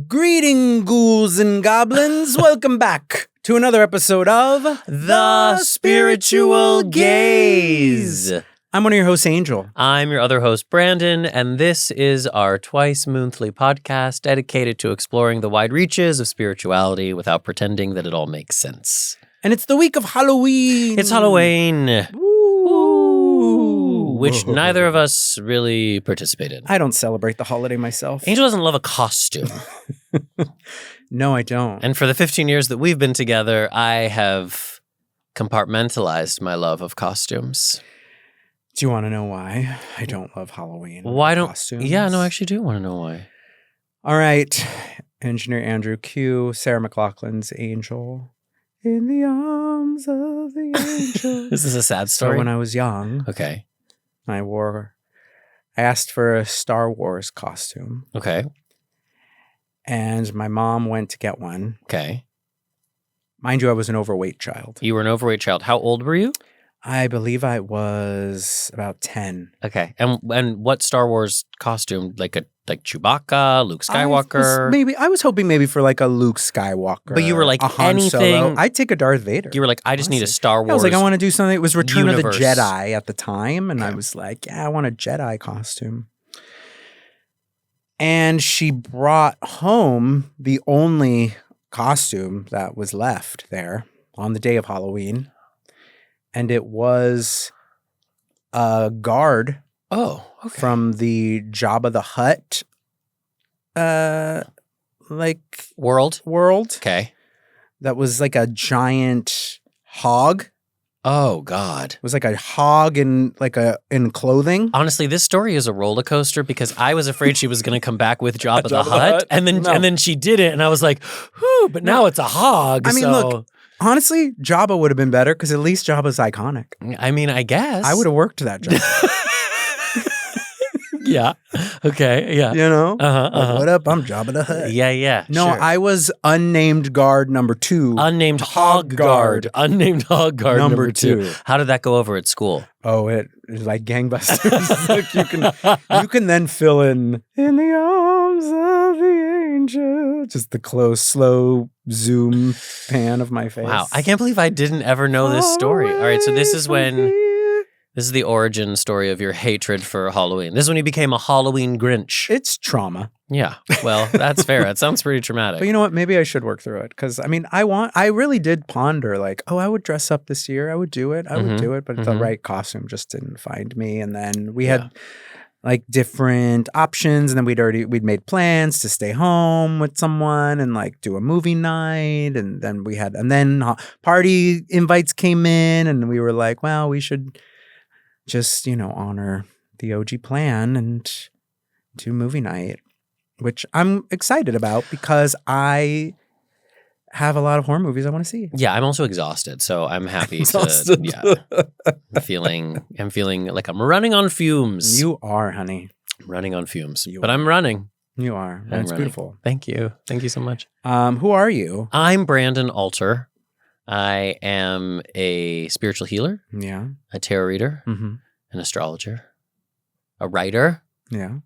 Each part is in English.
Greeting, ghouls and goblins. Welcome back to another episode of The Spiritual Gaze. I'm one of your hosts, Angel. I'm your other host, Brandon, and this is our twice-monthly podcast dedicated to exploring the wide reaches of spirituality without pretending that it all makes sense. And it's the week of Halloween. It's Halloween. Ooh. Which neither of us really participate in. I don't celebrate the holiday myself. Angel doesn't love a costume. No, I don't. And for the 15 years that we've been together, I have compartmentalized my love of costumes. Do you want to know why I don't love Halloween? Why don't... costumes? Yeah, no, I actually do want to know why. All right. Engineer Andrew Q, Sarah McLachlan's Angel. In the arms of the angel. Is this a sad story? So when I was young, Okay. I asked for a Star Wars costume. Okay. And my mom went to get one. Okay. Mind you, I was an overweight child. You were an overweight child. How old were you? I believe I was about 10. Okay. And what Star Wars costume? Like Chewbacca, Luke Skywalker? I was hoping maybe for like a Luke Skywalker. But you were like a Han anything. Solo. I'd take a Darth Vader. You were like, I just need a honestly. Star Wars. I was like, I want to do something. It was Return universe. of the Jedi at the time. And I Okay. was like, yeah, I want a Jedi costume. And she brought home the only costume that was left there on the day of Halloween. And it was a guard Oh, okay. from the Jabba the Hutt World. world. Okay. That was like a giant hog. Oh, God. It was like a hog in clothing. Honestly, this story is a roller coaster because I was afraid she was going to come back with Jabba the Hutt, and then she didn't, and I was like, "Whew!" But now it's a hog. I mean, so... look, honestly, Jabba would have been better because at least Jabba's iconic. I mean, I guess I would have worked that job. Yeah. Okay. Yeah. You know? Uh-huh. What up? I'm Jabba the Hutt. Yeah. No, sure. I was unnamed guard number 2. Unnamed Hog hog guard. guard. Unnamed hog guard Number number two. two. How did that go over at school? Oh, it is like gangbusters. Like you can then fill in the arms of the angel. Just the close, slow zoom pan of my face. Wow. I can't believe I didn't ever know this story. All right. So this is this is the origin story of your hatred for Halloween. This is when you became a Halloween Grinch. It's trauma. Yeah. Well, that's fair. That sounds pretty traumatic. But you know what? Maybe I should work through it. Because, I mean, I really did ponder like, oh, I would dress up this year. I would do it. I would do it. But the right costume just didn't find me. And then we had like different options. And then we'd made plans to stay home with someone and like do a movie night. And then party invites came in. And we were like, well, we should just, honor the OG plan and do movie night, which I'm excited about because I have a lot of horror movies I want to see. Yeah, I'm also exhausted, so I'm happy Exhausted. to. Yeah, I'm feeling like I'm running on fumes. You are, honey. I'm running on fumes, You but are. I'm running. You are. And I'm it's running. beautiful. Thank you so much. Who are you? I'm Brandon Alter. I am a spiritual healer, Yeah. a tarot reader, Mm-hmm. an astrologer, a writer, Yeah.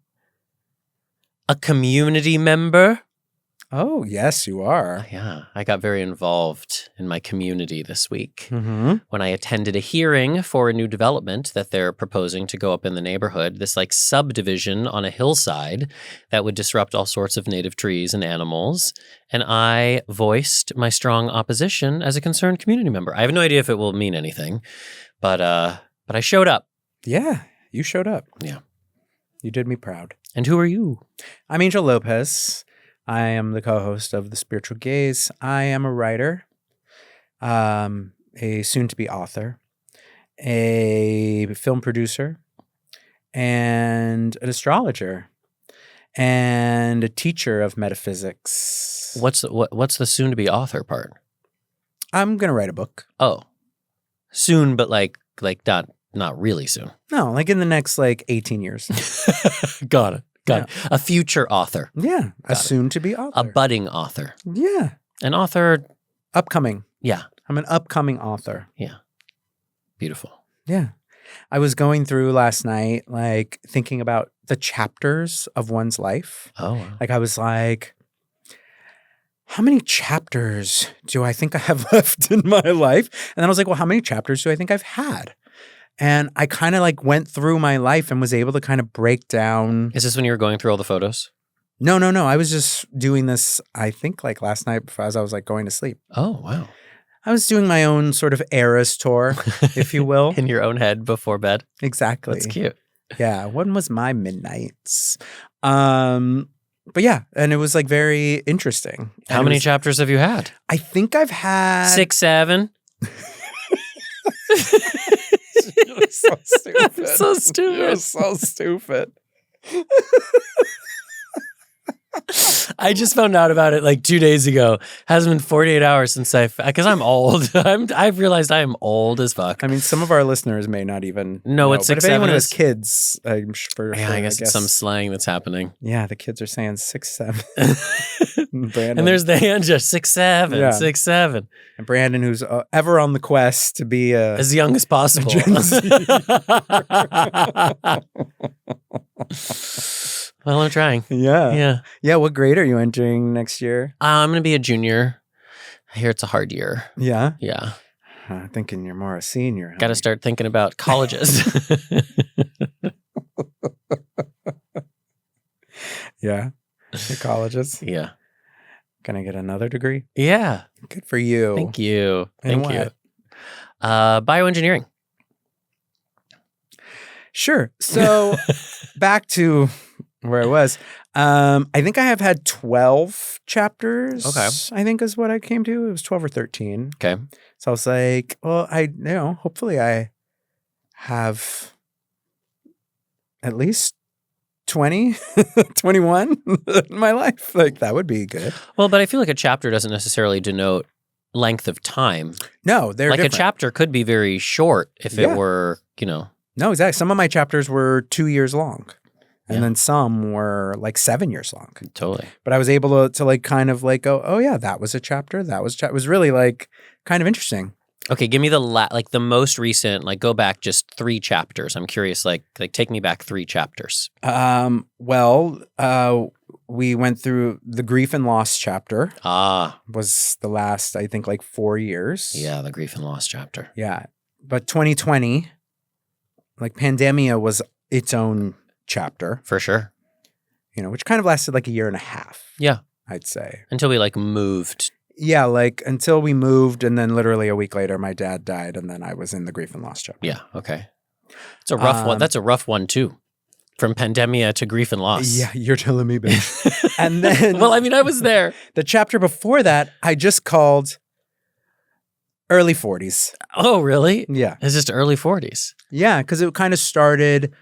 a community member. Oh, yes, you are. Yeah, I got very involved in my community this week Mm-hmm. when I attended a hearing for a new development that they're proposing to go up in the neighborhood, this like subdivision on a hillside that would disrupt all sorts of native trees and animals. And I voiced my strong opposition as a concerned community member. I have no idea if it will mean anything, but I showed up. Yeah, you showed up. Yeah. You did me proud. And who are you? I'm Angel Lopez. I am the co-host of The Spiritual Gaze. I am a writer, a soon-to-be author, a film producer, and an astrologer, and a teacher of metaphysics. What's the soon-to-be author part? I'm going to write a book. Oh, soon, but like not really soon. No, like in the next 18 years. Got it. A future author. Yeah, a it. soon-to-be author. A budding author. Yeah. An author. Upcoming. Yeah. I'm an upcoming author. Yeah. Beautiful. Yeah. I was going through last night, thinking about the chapters of one's life. Oh, wow. I was like, how many chapters do I think I have left in my life? And then I was like, well, how many chapters do I think I've had? And I kind of like went through my life and was able to kind of break down. Is this when you were going through all the photos? No. I was just doing this, I think like last night as I was like going to sleep. Oh, wow. I was doing my own sort of Eras tour, if you will. In your own head before bed? Exactly. That's cute. Yeah. When was my midnights? But yeah, and it was like very interesting. How many chapters have you had? I think I've had 6, 7. You're so stupid. So stupid. You're so stupid. I just found out about it like 2 days ago. Hasn't been 48 hours since because I'm old. I've realized I am old as fuck. I mean, some of our listeners may not even know what but 6, if anyone 7 who has is. kids, I'm sure. Yeah, I guess it's some slang that's happening. Yeah, the kids are saying 6, 7. And there's the hand just 6, 7, Yeah. 6, 7. And Brandon, who's ever on the quest to be As young as possible. Well, I'm trying. Yeah. What grade are you entering next year? I'm going to be a junior. I hear it's a hard year. Yeah. Yeah. Thinking you're more a senior. Got to start thinking about colleges. Yeah. Your colleges. Yeah. Gonna get another degree? Yeah. Good for you. Thank you. In Thank you. what? Bioengineering. Sure. So back to where I was. I think I have had 12 chapters. Okay. I think is what I came to. It was 12 or 13. Okay. So I was like, well, hopefully I have at least 20, 21 in my life. Like that would be good. Well, but I feel like a chapter doesn't necessarily denote length of time. No, they're like different. a chapter could be very short if it were, No, exactly. Some of my chapters were 2 years long. And Yeah. then some were like 7 years long. Totally. But I was able to like kind of like go, oh yeah, that was a chapter. That was it was really like kind of interesting. Okay, give me the most recent, like go back just 3 chapters. I'm curious, like take me back 3 chapters. We went through the grief and loss chapter. Was the last, I think, like 4 years. Yeah, the grief and loss chapter. Yeah. But 2020, like pandemia was its own chapter. For sure. Which kind of lasted like a year and a half. Yeah. I'd say. Until we like moved. Yeah, like until we moved, and then literally a week later, my dad died, and then I was in the grief and loss chapter. Yeah, okay. It's a rough one. That's a rough one too. From pandemia to grief and loss. Yeah, you're telling me, bitch. And then... Well, I mean, I was there. The chapter before that, I just called early 40s. Oh, really? Yeah. It's just early 40s. Yeah, because it kind of started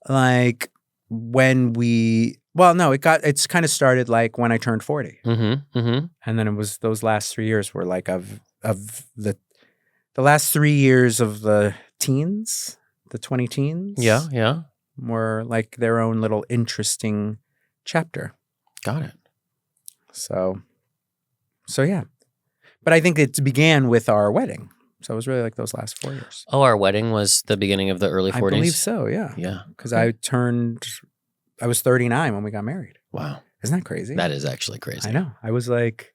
like when we... Well, no, it's kind of started like when I turned 40. Mm-hmm. Mm-hmm. And then it was those last 3 years were like of the last 3 years of the teens, the 20 teens. Yeah, yeah. Were like their own little interesting chapter. Got it. So yeah. But I think it began with our wedding. So it was really like those last 4 years. Oh, our wedding was the beginning of the early 40s? I believe so, yeah. Yeah. Because I was 39 when we got married. Wow. Isn't that crazy? That is actually crazy. I know. I was like,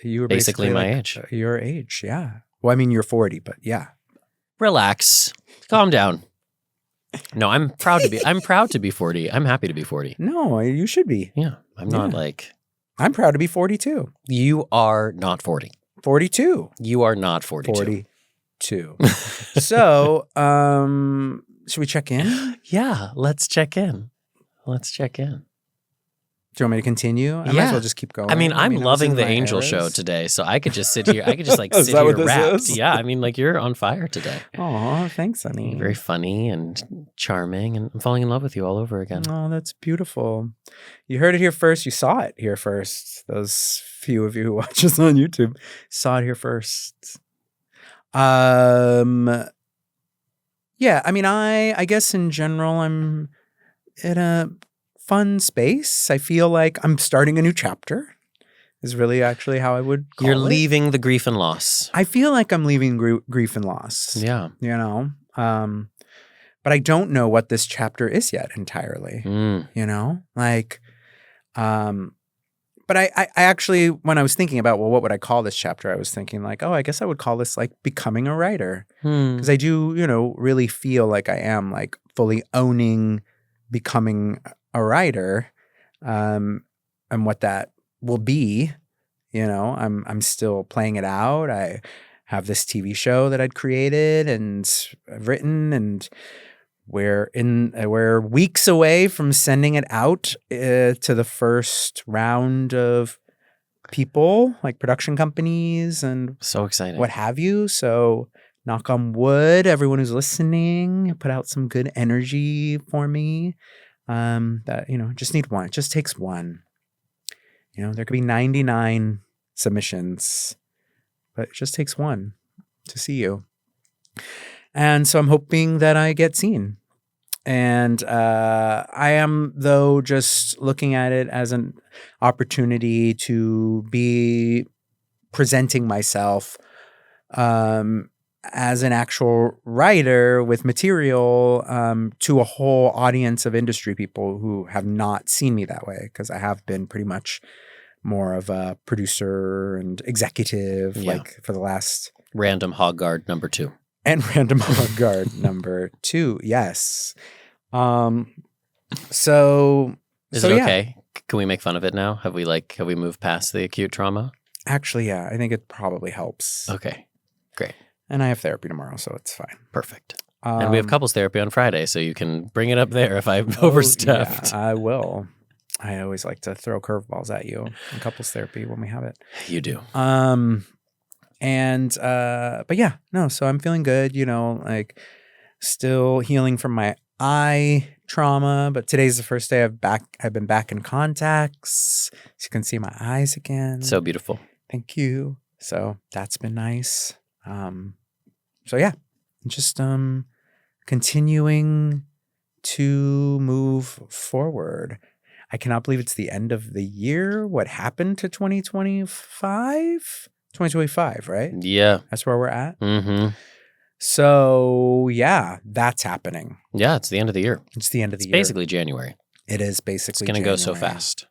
you were basically my like age. Your age, yeah. Well, I mean, you're 40, but yeah. Relax. Calm down. No, I'm proud to be 40. I'm happy to be 40. No, you should be. Yeah. I'm not like... I'm proud to be 42. You are not 40. 42. You are not 42. 42. So, should we check in? Yeah, let's check in. Do you want me to continue? I might as well just keep going. I mean, I'm loving the angel show today, so I could just sit here. I could just like sit here wrapped. Yeah, I mean, like you're on fire today. Oh, thanks, honey. You're very funny and charming, and I'm falling in love with you all over again. Oh, that's beautiful. You heard it here first. You saw it here first. Those few of you who watch us on YouTube saw it here first. Yeah, I mean, I guess in general, I'm in a fun space. I feel like I'm starting a new chapter is really actually how I would call You're it. leaving the grief and loss. I feel like I'm leaving grief and loss. Yeah. But I don't know what this chapter is yet entirely. Like, but I actually, when I was thinking about, well, what would I call this chapter? I was thinking like, oh, I guess I would call this like becoming a writer. Because I do, really feel like I am like fully owning becoming a writer, and what that will be. I'm still playing it out. I have this TV show that I'd created and I've written, and we're weeks away from sending it out to the first round of people, like production companies and so exciting, what have you. So knock on wood, everyone who's listening, put out some good energy for me. That just need one. It just takes one. There could be 99 submissions, but it just takes one to see you. And so I'm hoping that I get seen. And I am, though, just looking at it as an opportunity to be presenting myself as an actual writer with material to a whole audience of industry people who have not seen me that way, because I have been pretty much more of a producer and executive, like for the last... Random Hog Guard number 2. And Random Hog Guard number 2, yes. So... Is it okay? Can we make fun of it now? Have we moved past the acute trauma? Actually, yeah. I think it probably helps. Okay, great. And I have therapy tomorrow, so it's fine. Perfect. And we have couples therapy on Friday, so you can bring it up there if I've overstepped. Yeah, I will. I always like to throw curveballs at you in couples therapy when we have it. You do. But yeah, no, so I'm feeling good, like still healing from my eye trauma, but today's the first day I've been back in contacts, so you can see my eyes again. So beautiful. Thank you. So that's been nice. So yeah, just continuing to move forward. I cannot believe it's the end of the year. What happened to 2025? 2025, right? Yeah. That's where we're at. Mm-hmm. So yeah, that's happening. Yeah, it's the end of the year. It's the end of the year. It's basically January. It is basically It's going to go so fast.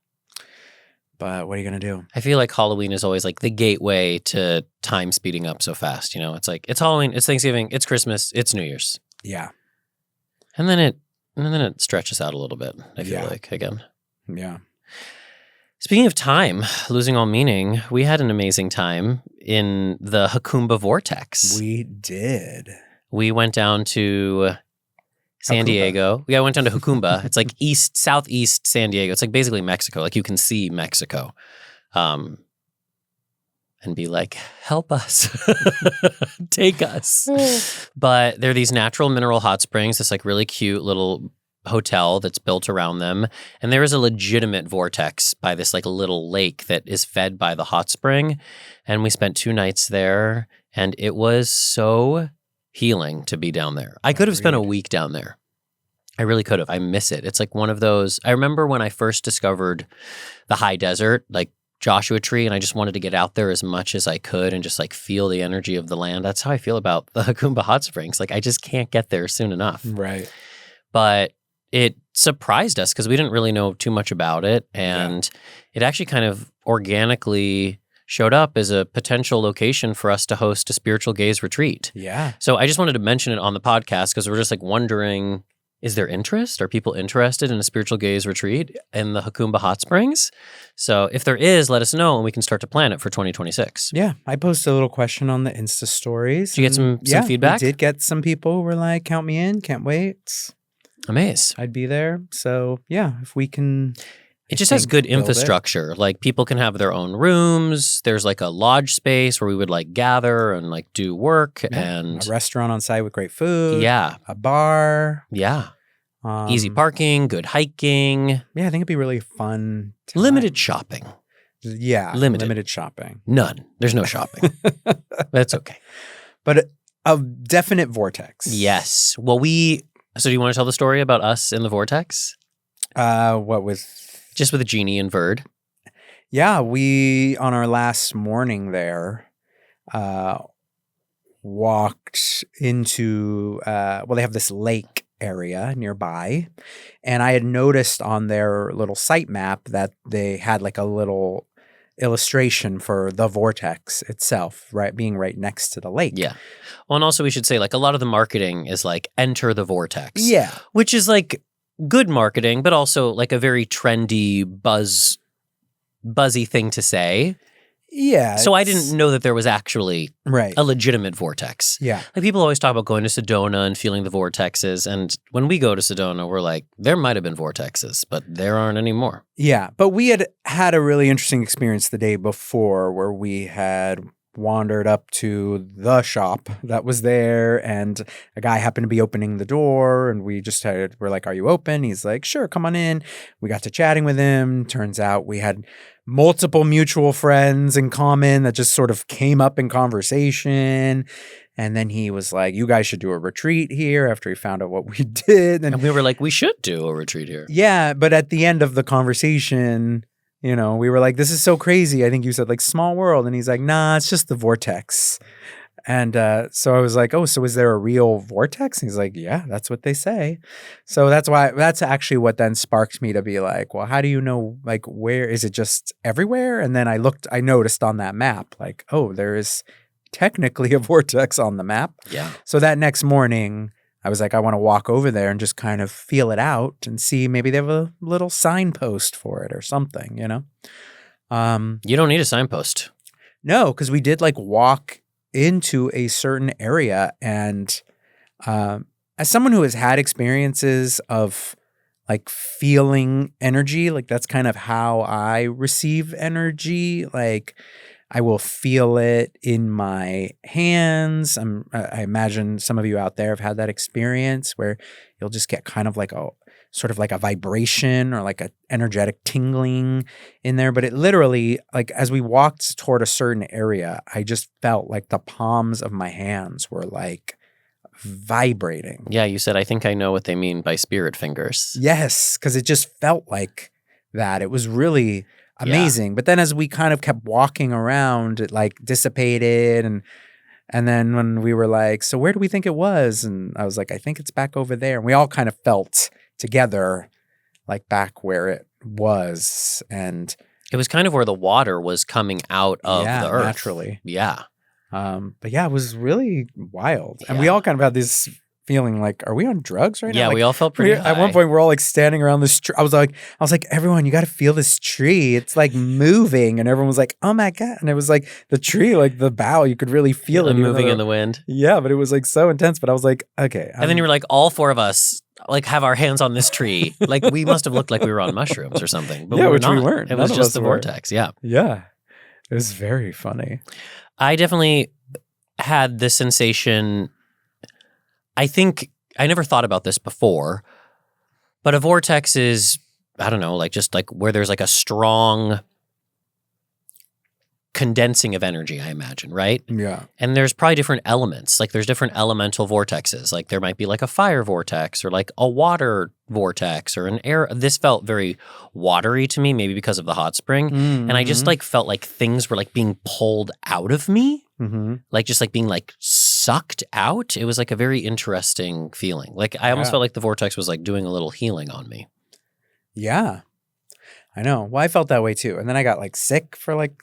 But what are you going to do? I feel like Halloween is always like the gateway to time speeding up so fast. It's like, it's Halloween, it's Thanksgiving, it's Christmas, it's New Year's. Yeah. And then it stretches out a little bit, I feel like, again. Yeah. Speaking of time, losing all meaning, we had an amazing time in the Hakumba Vortex. We did. We went down to San Diego. Yeah, I went down to Hakumba. It's like southeast San Diego. It's like basically Mexico. Like you can see Mexico. And be like, help us. Take us. But there are these natural mineral hot springs, this like really cute little hotel that's built around them. And there is a legitimate vortex by this like little lake that is fed by the hot spring. And we spent 2 nights there, and it was so healing to be down there. I could have spent a week down there. I really could have. I miss it. It's like one of those. I remember when I first discovered the high desert, like Joshua Tree, and I just wanted to get out there as much as I could and just like feel the energy of the land. That's how I feel about the Hakumba Hot Springs. Like I just can't get there soon enough. Right. But it surprised us because we didn't really know too much about it. And it actually kind of organically showed up as a potential location for us to host a spiritual gaze retreat. Yeah. So I just wanted to mention it on the podcast because we're just like wondering, is there interest? Are people interested in a spiritual gaze retreat in the Hakumba Hot Springs? So if there is, let us know and we can start to plan it for 2026. Yeah. I posted a little question on the Insta stories. Did you get some feedback? We did get some people who were like, count me in, can't wait. Amazed. I'd be there. So yeah, if we can... It just has good infrastructure. Like people can have their own rooms. There's like a lodge space where we would like gather and like do work and a restaurant on site with great food. Yeah. A bar. Yeah. Easy parking, good hiking. Yeah, I think it'd be really fun. Limited shopping. Yeah. Limited shopping. None. There's no shopping. That's okay. But a definite vortex. Yes. Well, so do you want to tell the story about us in the vortex? What with... Just with Jeannie and Verd. Yeah, we, on our last morning there, walked into, they have this lake area nearby. And I had noticed on their little site map that they had like a little illustration for the vortex itself, right, being right next to the lake. Yeah. Well, and also we should say like a lot of the marketing is like enter the vortex. Yeah. Which is like good marketing, but also like a very trendy buzzy thing to say. Yeah. So I didn't know that there was actually right. a legitimate vortex. Yeah. Like people always talk about going to Sedona and feeling the vortexes. And when we go to Sedona, we're like, there might have been vortexes, but there aren't anymore. Yeah. But we had a really interesting experience the day before where we had wandered up to the shop that was there, and a guy happened to be opening the door, and we're like, are you open? He's like, sure, come on in. We got to chatting with him. Turns out we had multiple mutual friends in common that just sort of came up in conversation. And then he was like, you guys should do a retreat here after he found out what we did. And we were like, we should do a retreat here. Yeah. But at the end of the conversation, we were like, this is so crazy. I think you said like small world. And he's like, nah, it's just the vortex. And so I was like, oh, so is there a real vortex? And he's like, yeah, that's what they say. So that's actually what then sparked me to be like, well, how do you know, like, where is it just everywhere? And then I noticed on that map, like, oh, there is technically a vortex on the map. Yeah. So that next morning, I was like, I want to walk over there and just kind of feel it out and see maybe they have a little signpost for it or something, You don't need a signpost. No, because we did like walk into a certain area. And as someone who has had experiences of like feeling energy, like that's kind of how I receive energy. Like I will feel it in my hands. I imagine some of you out there have had that experience where you'll just get kind of like a sort of like a vibration or like an energetic tingling in there. But it literally, like as we walked toward a certain area, I just felt like the palms of my hands were like vibrating. Yeah, you said, I think I know what they mean by spirit fingers. Yes, because it just felt like that. It was really amazing. Yeah. But then as we kind of kept walking around, it like dissipated. And then when we were like, so where do we think it was? And I was like, I think it's back over there. And we all kind of felt together like back where it was. And it was kind of where the water was coming out of the earth. Naturally. Yeah. But yeah, it was really wild. And we all kind of had this feeling like, are we on drugs right now? Yeah, like, we all felt pretty high. At one point, we're all like standing around this tree. I was like, everyone, you got to feel this tree. It's like moving. And everyone was like, oh my God. And it was like the tree, like the bough, you could really feel it. Moving in the wind. Yeah, but it was like so intense. But I was like, okay. And then you were like, all four of us like have our hands on this tree. Like we must have looked like we were on mushrooms or something. But yeah, we which we weren't. It was just the vortex. Yeah. Yeah. It was very funny. I definitely had the sensation, I think, I never thought about this before, but a vortex is, I don't know, like just like where there's like a strong condensing of energy, I imagine, right? Yeah. And there's probably different elements. Like there's different elemental vortexes. Like there might be like a fire vortex or like a water vortex or an air. This felt very watery to me, maybe because of the hot spring. Mm-hmm. And I just like felt like things were like being pulled out of me. Mm-hmm. Like just like being like sucked out. It was like a very interesting feeling. Like I almost felt like the vortex was like doing a little healing on me. Yeah, I know. Well, I felt that way too. And then I got like sick for like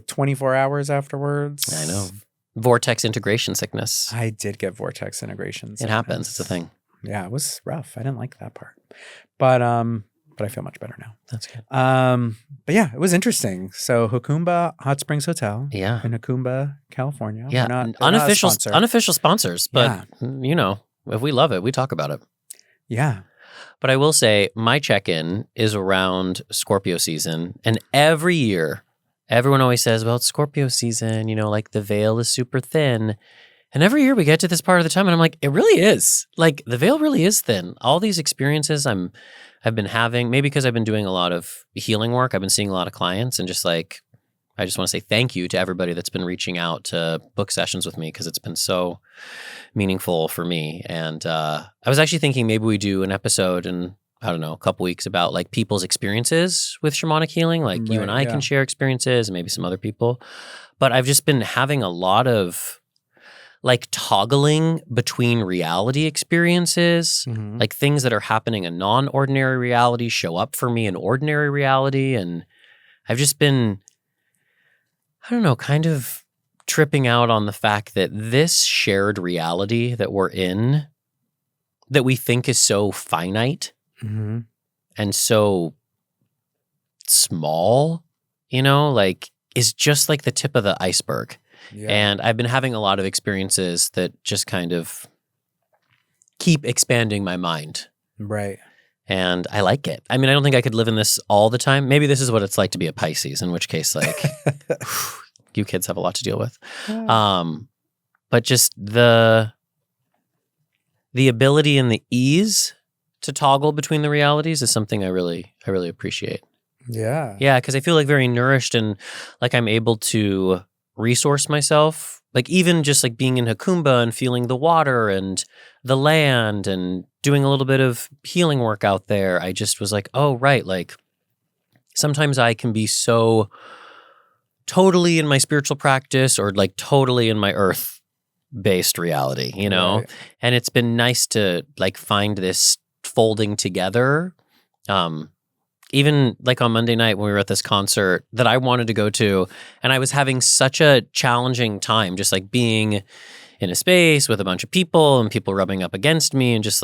24 hours afterwards. I know. Vortex integration sickness. I did get vortex integration sickness. It happens. It's a thing. Yeah, it was rough. I didn't like that part. But I feel much better now. That's good. But yeah, it was interesting. So Hukumba Hot Springs Hotel. Yeah. In Hukumba, California. Yeah. Unofficial sponsors. But, if we love it, we talk about it. Yeah. But I will say my check-in is around Scorpio season. And every year, everyone always says, well, it's Scorpio season. Like the veil is super thin. And every year we get to this part of the time and I'm like, it really is. Like the veil really is thin. All these experiences I've been having, maybe because I've been doing a lot of healing work. I've been seeing a lot of clients and just like, I just want to say thank you to everybody that's been reaching out to book sessions with me because it's been so meaningful for me. And I was actually thinking maybe we do an episode in, I don't know, a couple weeks about like people's experiences with shamanic healing. Like you and I can share experiences and maybe some other people. But I've just been having a lot of like toggling between reality experiences, Mhm. like things that are happening in non-ordinary reality show up for me in ordinary reality. And I've just been, I don't know, kind of tripping out on the fact that this shared reality that we're in, that we think is so finite Mhm. and so small, like is just like the tip of the iceberg. Yeah. And I've been having a lot of experiences that just kind of keep expanding my mind. Right. And I like it. I mean, I don't think I could live in this all the time. Maybe this is what it's like to be a Pisces, in which case, like, you kids have a lot to deal with. But just the ability and the ease to toggle between the realities is something I really appreciate. Yeah. Yeah, because I feel like very nourished and like I'm able to resource myself. Like even just like being in Hakumba and feeling the water and the land and doing a little bit of healing work out there, I just was like, oh, right. Like sometimes I can be so totally in my spiritual practice or like totally in my earth-based reality, Right. And it's been nice to like find this folding together. Even like on Monday night when we were at this concert that I wanted to go to, and I was having such a challenging time just like being in a space with a bunch of people and people rubbing up against me and just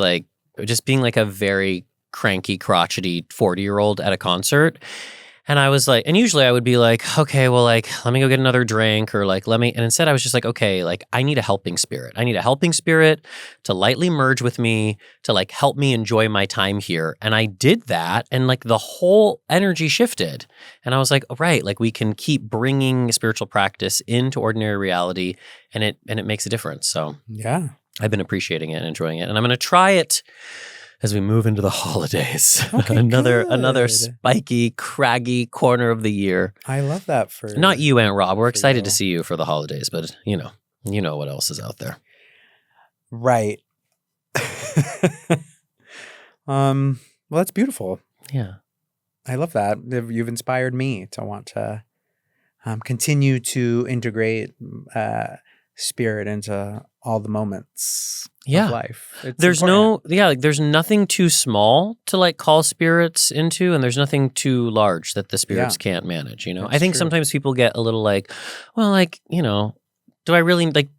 being like a very cranky, crotchety 40-year-old at a concert. And I was like, and usually I would be like, okay, well, like, let me go get another drink or like, and instead I was just like, okay, like I need a helping spirit. I need a helping spirit to lightly merge with me, to like help me enjoy my time here. And I did that and like the whole energy shifted. And I was like, right, like we can keep bringing spiritual practice into ordinary reality and it makes a difference. So Yeah. I've been appreciating it and enjoying it. And I'm going to try it as we move into the holidays. Okay, another good. spiky, craggy corner of the year. I love that for Not you, Aunt Rob. We're excited you. to see you for the holidays, but you know what else is out there. Right. Well, that's beautiful. Yeah. I love that. You've inspired me to want to continue to integrate spirit into all the moments of life. There's there's nothing too small to like call spirits into, and there's nothing too large that the spirits can't manage, I think sometimes people get a little like, well, like, do I really like,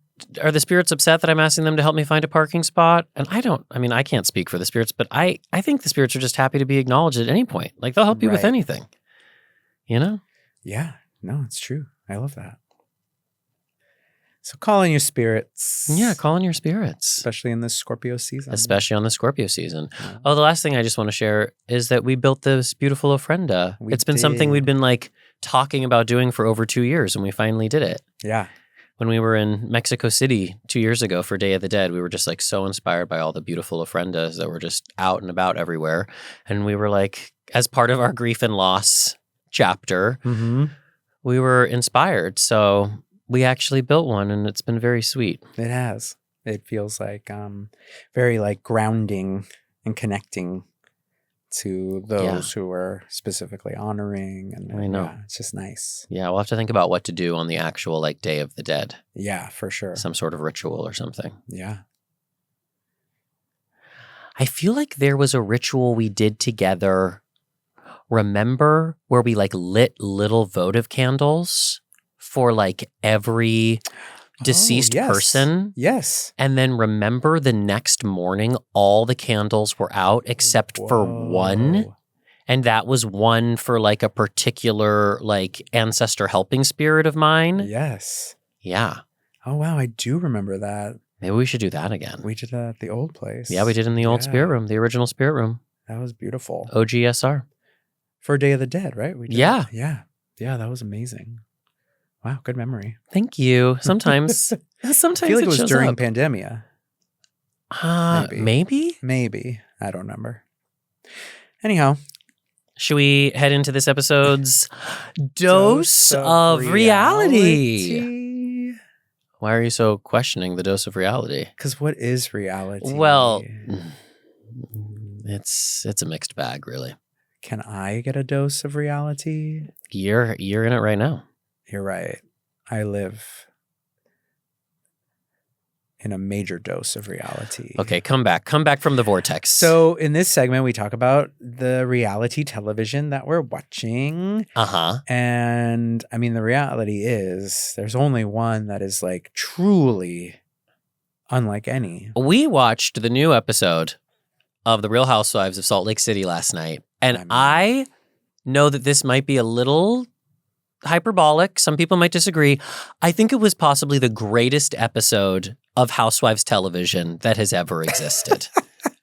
are the spirits upset that I'm asking them to help me find a parking spot? And I can't speak for the spirits, but I think the spirits are just happy to be acknowledged at any point. Like they'll help you with anything, Yeah, no, it's true. I love that. So call in your spirits. Yeah, call in your spirits. Especially in this Scorpio season. Especially on the Scorpio season. Yeah. Oh, the last thing I just want to share is that we built this beautiful ofrenda. It's been something we'd been like talking about doing for over 2 years, and we finally did it. Yeah. When we were in Mexico City 2 years ago for Day of the Dead, we were just like so inspired by all the beautiful ofrendas that were just out and about everywhere. And we were like, as part of our grief and loss chapter, we were inspired. So we actually built one, and it's been very sweet. It has. It feels like very like grounding and connecting to those who are specifically honoring. And I know. Yeah, it's just nice. Yeah, we'll have to think about what to do on the actual like Day of the Dead. Yeah, for sure. Some sort of ritual or something. Yeah. I feel like there was a ritual we did together. Remember where we like lit little votive candles for like every deceased person? Yes. And then remember the next morning, all the candles were out except for one. And that was one for like a particular like ancestor helping spirit of mine. Yes. Yeah. Oh, wow. I do remember that. Maybe we should do that again. We did that at the old place. Yeah, we did in the old spirit room, the original spirit room. That was beautiful. OGSR. For Day of the Dead, right? We did. Yeah. Yeah. Yeah, that was amazing. Wow, good memory. Thank you. Sometimes I feel like it was during up. pandemia. Maybe? Maybe. I don't remember. Anyhow. Should we head into this episode's dose of reality? Why are you so questioning the dose of reality? Because what is reality? Well, it's a mixed bag, really. Can I get a dose of reality? You're in it right now. You're right. I live in a major dose of reality. Okay, come back from the vortex. So in this segment, we talk about the reality television that we're watching. And I mean, the reality is there's only one that is like truly unlike any. We watched the new episode of The Real Housewives of Salt Lake City last night. And I know that this might be a little hyperbolic. Some people might disagree. I think it was possibly the greatest episode of Housewives television that has ever existed.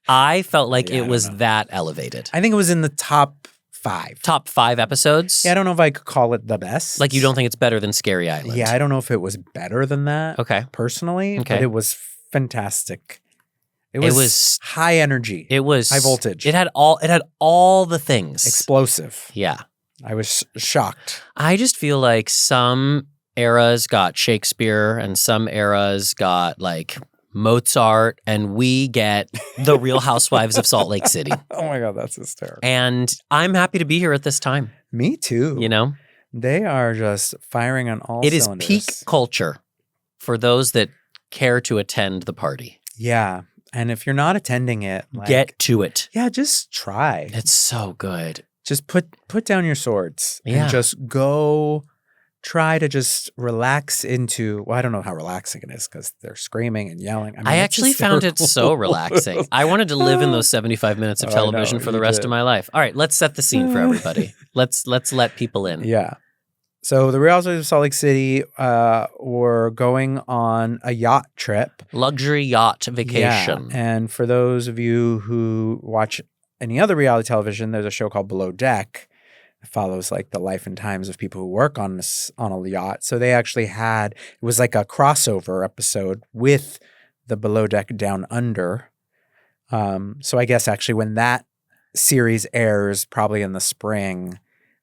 I felt like it was that elevated. I think it was in the top 5. Top 5 episodes? Yeah, I don't know if I could call it the best. Like you don't think it's better than Scary Island? Yeah, I don't know if it was better than that. Okay. Personally, but it was fantastic. It was high energy. It was high voltage. It had all the things. Explosive. Yeah. I was shocked. I just feel like some eras got Shakespeare and some eras got like Mozart, and we get the Real Housewives of Salt Lake City. Oh my God, that's hysterical. And I'm happy to be here at this time. Me too. You know? They are just firing on all cylinders. It is peak culture for those that care to attend the party. Yeah. And if you're not attending it, like, get to it. Yeah, just try. It's so good. Just put down your swords and just go try to just relax into, well, I don't know how relaxing it is because they're screaming and yelling. I mean, I actually found it so relaxing. I wanted to live in those 75 minutes of television for the rest of my life. All right, let's set the scene for everybody. Let's let people in. Yeah. So the Real Housewives of Salt Lake City were going on a yacht trip. Luxury yacht vacation. Yeah. And for those of you who watch any other reality television, there's a show called Below Deck. It follows like the life and times of people who work on a yacht. So they actually it was like a crossover episode with the Below Deck Down Under. So I guess actually when that series airs, probably in the spring,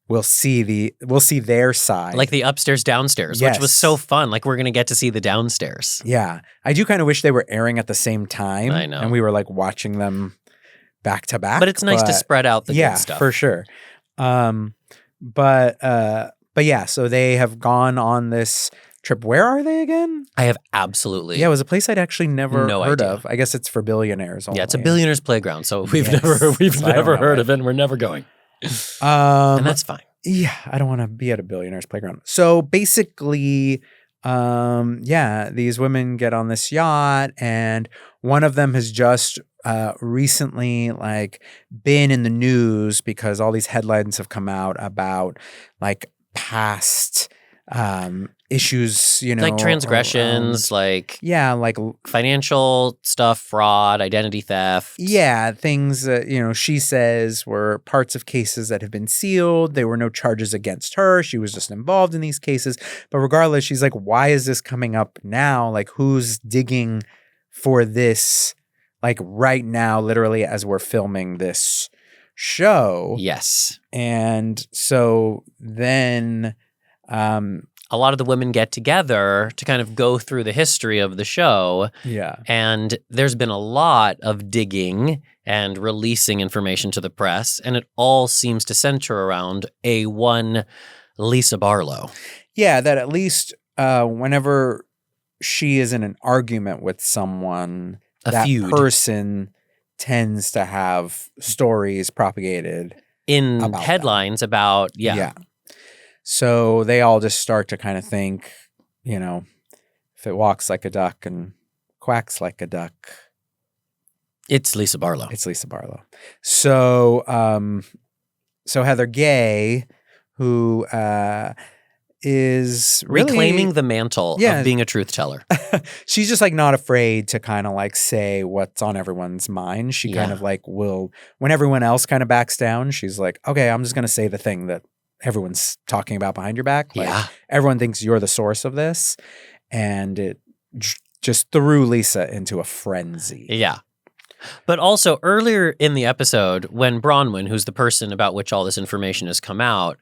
we'll see their side. Like the upstairs, downstairs, which was so fun. Like we're going to get to see the downstairs. Yeah. I do kind of wish they were airing at the same time. I know. And we were like watching them back to back. But it's nice to spread out the good stuff. Yeah, for sure. But yeah, so they have gone on this trip. Where are they again? I have absolutely. Yeah, it was a place I'd actually never heard idea. of. I guess it's for billionaires only. Yeah, it's a billionaire's playground. So we've never heard of it and we're never going. And that's fine. Yeah, I don't want to be at a billionaire's playground. So basically, these women get on this yacht and one of them has just recently like been in the news because all these headlines have come out about like past issues, like transgressions, like financial stuff, fraud, identity theft. Yeah, things that, she says were parts of cases that have been sealed. There were no charges against her. She was just involved in these cases. But regardless, she's like, why is this coming up now? Like, who's digging for this, like right now, literally as we're filming this show? Yes. And so then a lot of the women get together to kind of go through the history of the show. Yeah. And there's been a lot of digging and releasing information to the press, and it all seems to center around one Lisa Barlow. Yeah, that at least whenever she is in an argument with someone, that feud. Person tends to have stories propagated in about headlines about, Yeah. So they all just start to kind of think, if it walks like a duck and quacks like a duck, it's Lisa Barlow. It's Lisa Barlow. So, so Heather Gay, who is really reclaiming the mantle of being a truth teller. She's just like not afraid to kind of like say what's on everyone's mind. She kind of like will, when everyone else kind of backs down, she's like, okay, I'm just going to say the thing that everyone's talking about behind your back. Like, everyone thinks you're the source of this. And it just threw Lisa into a frenzy. Yeah. But also earlier in the episode, when Bronwyn, who's the person about which all this information has come out,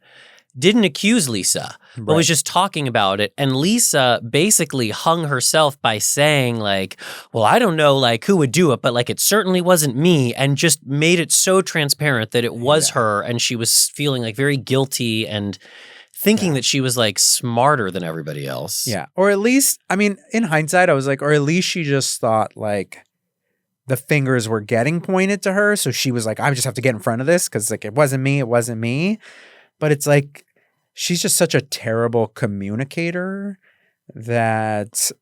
didn't accuse Lisa, but was just talking about it. And Lisa basically hung herself by saying like, well, I don't know like who would do it, but like it certainly wasn't me, and just made it so transparent that it was her. And she was feeling like very guilty and thinking that she was like smarter than everybody else. Yeah. Or at least, I mean, in hindsight, I was like, or at least she just thought like the fingers were getting pointed to her. So she was like, I just have to get in front of this because like it wasn't me. But it's like she's just such a terrible communicator that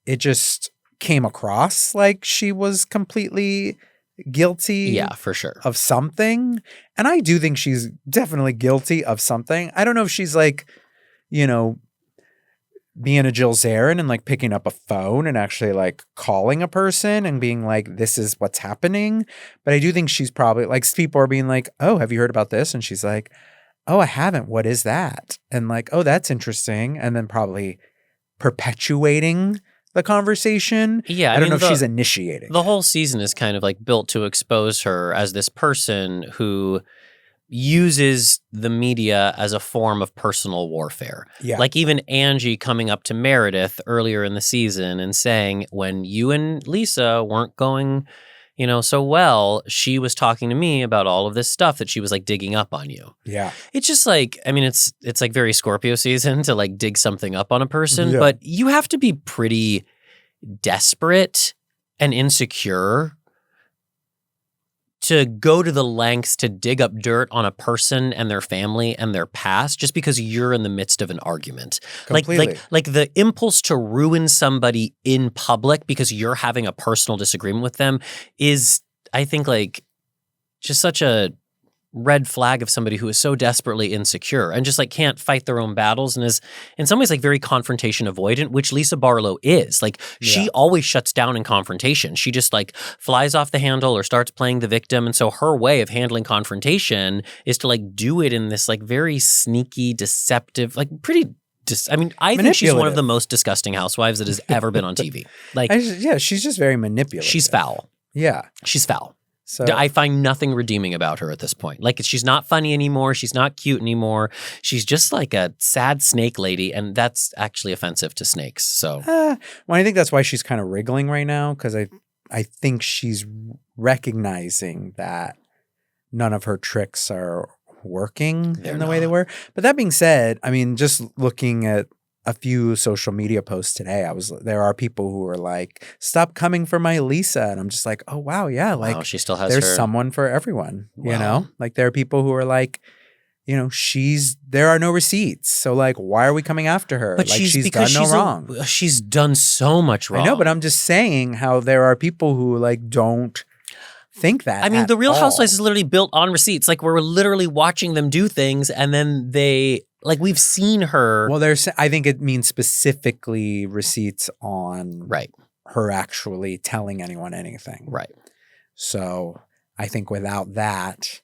it just came across like she was completely guilty. Yeah, for sure. Of something. And I do think she's definitely guilty of something. I don't know if she's like, you know, being a Jill Zarin and like picking up a phone and actually like calling a person and being like, this is what's happening. But I do think she's probably like people are being like, oh, have you heard about this? And she's like, oh, I haven't. What is that? And like, oh, that's interesting. And then probably perpetuating the conversation. Yeah. I don't know if she's initiating. The whole season is kind of like built to expose her as this person who uses the media as a form of personal warfare. Yeah. Like even Angie coming up to Meredith earlier in the season and saying, when you and Lisa weren't going, you know, so well, she was talking to me about all of this stuff that she was like digging up on you. Yeah. It's just like, I mean, it's like very Scorpio season to like dig something up on a person, but you have to be pretty desperate and insecure to go to the lengths to dig up dirt on a person and their family and their past just because you're in the midst of an argument. Completely. Like the impulse to ruin somebody in public because you're having a personal disagreement with them is, I think, like just such a red flag of somebody who is so desperately insecure and just like can't fight their own battles and is in some ways like very confrontation avoidant, which Lisa Barlow is. Like she always shuts down in confrontation. She just like flies off the handle or starts playing the victim. And so her way of handling confrontation is to like do it in this like very sneaky, deceptive, like pretty I think she's one of the most disgusting housewives that has ever been on TV. Like, she's just very manipulative. She's foul. Yeah. She's foul. So I find nothing redeeming about her at this point. Like she's not funny anymore. She's not cute anymore. She's just like a sad snake lady. And that's actually offensive to snakes. So, well, I think that's why she's kind of wriggling right now. Cause I think she's recognizing that none of her tricks are working in the way they were. But that being said, I mean, just looking at a few social media posts today, there are people who are like, stop coming for my Lisa. And I'm just like, oh, wow. Yeah. Like she still has there's someone for everyone, you know, like there are people who are like, you know, there are no receipts. So like, why are we coming after her? But like she's done no wrong. She's done so much wrong. I know, but I'm just saying how there are people who like don't think that. I mean, the Real Housewives is literally built on receipts. Like we're literally watching them do things and then like we've seen her. Well, I think it means specifically receipts on her actually telling anyone anything. Right. So I think without that,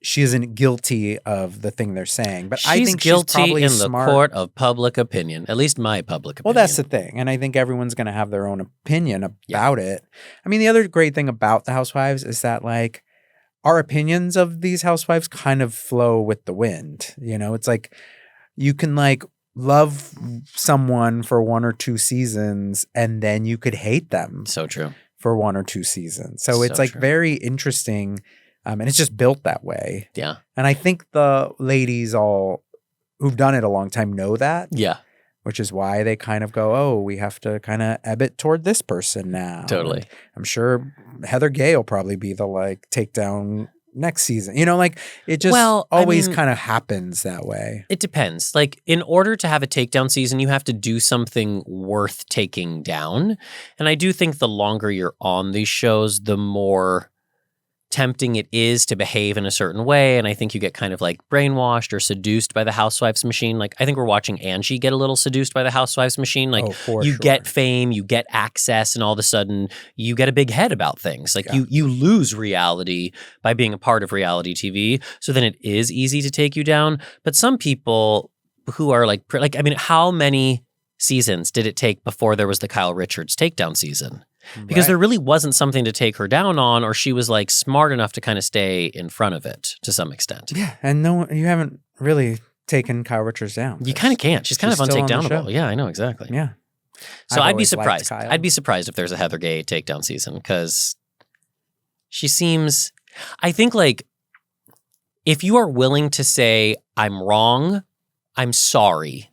she isn't guilty of the thing they're saying. But I think guilty she's probably in smart. The court of public opinion, at least my public opinion. Well, that's the thing. And I think everyone's going to have their own opinion about it. I mean, the other great thing about the Housewives is that like, our opinions of these housewives kind of flow with the wind. You know, it's like you can like love someone for 1 or 2 seasons and then you could hate them. So true. For 1 or 2 seasons. So it's like very interesting. And it's just built that way. Yeah. And I think the ladies all who've done it a long time know that. Yeah. Which is why they kind of go, oh, we have to kind of ebb it toward this person now. Totally. And I'm sure Heather Gay will probably be the like takedown next season. You know, like it just always kind of happens that way. It depends. Like in order to have a takedown season, you have to do something worth taking down. And I do think the longer you're on these shows, the more tempting it is to behave in a certain way. And I think you get kind of like brainwashed or seduced by the Housewives machine. Like I think we're watching Angie get a little seduced by the Housewives machine. Like you get fame, you get access, and all of a sudden you get a big head about things. Like you lose reality by being a part of reality TV. So then it is easy to take you down. But some people who are like, I mean, how many seasons did it take before there was the Kyle Richards takedown season? Because there really wasn't something to take her down on, or she was like smart enough to kind of stay in front of it to some extent. Yeah. And you haven't really taken Kyle Richards down. You kind of can't. She's kind of untakedownable. Yeah, I know. Exactly. Yeah. So I'd be surprised. I'd be surprised if there's a Heather Gay takedown season because she seems, I think like if you are willing to say, I'm wrong, I'm sorry,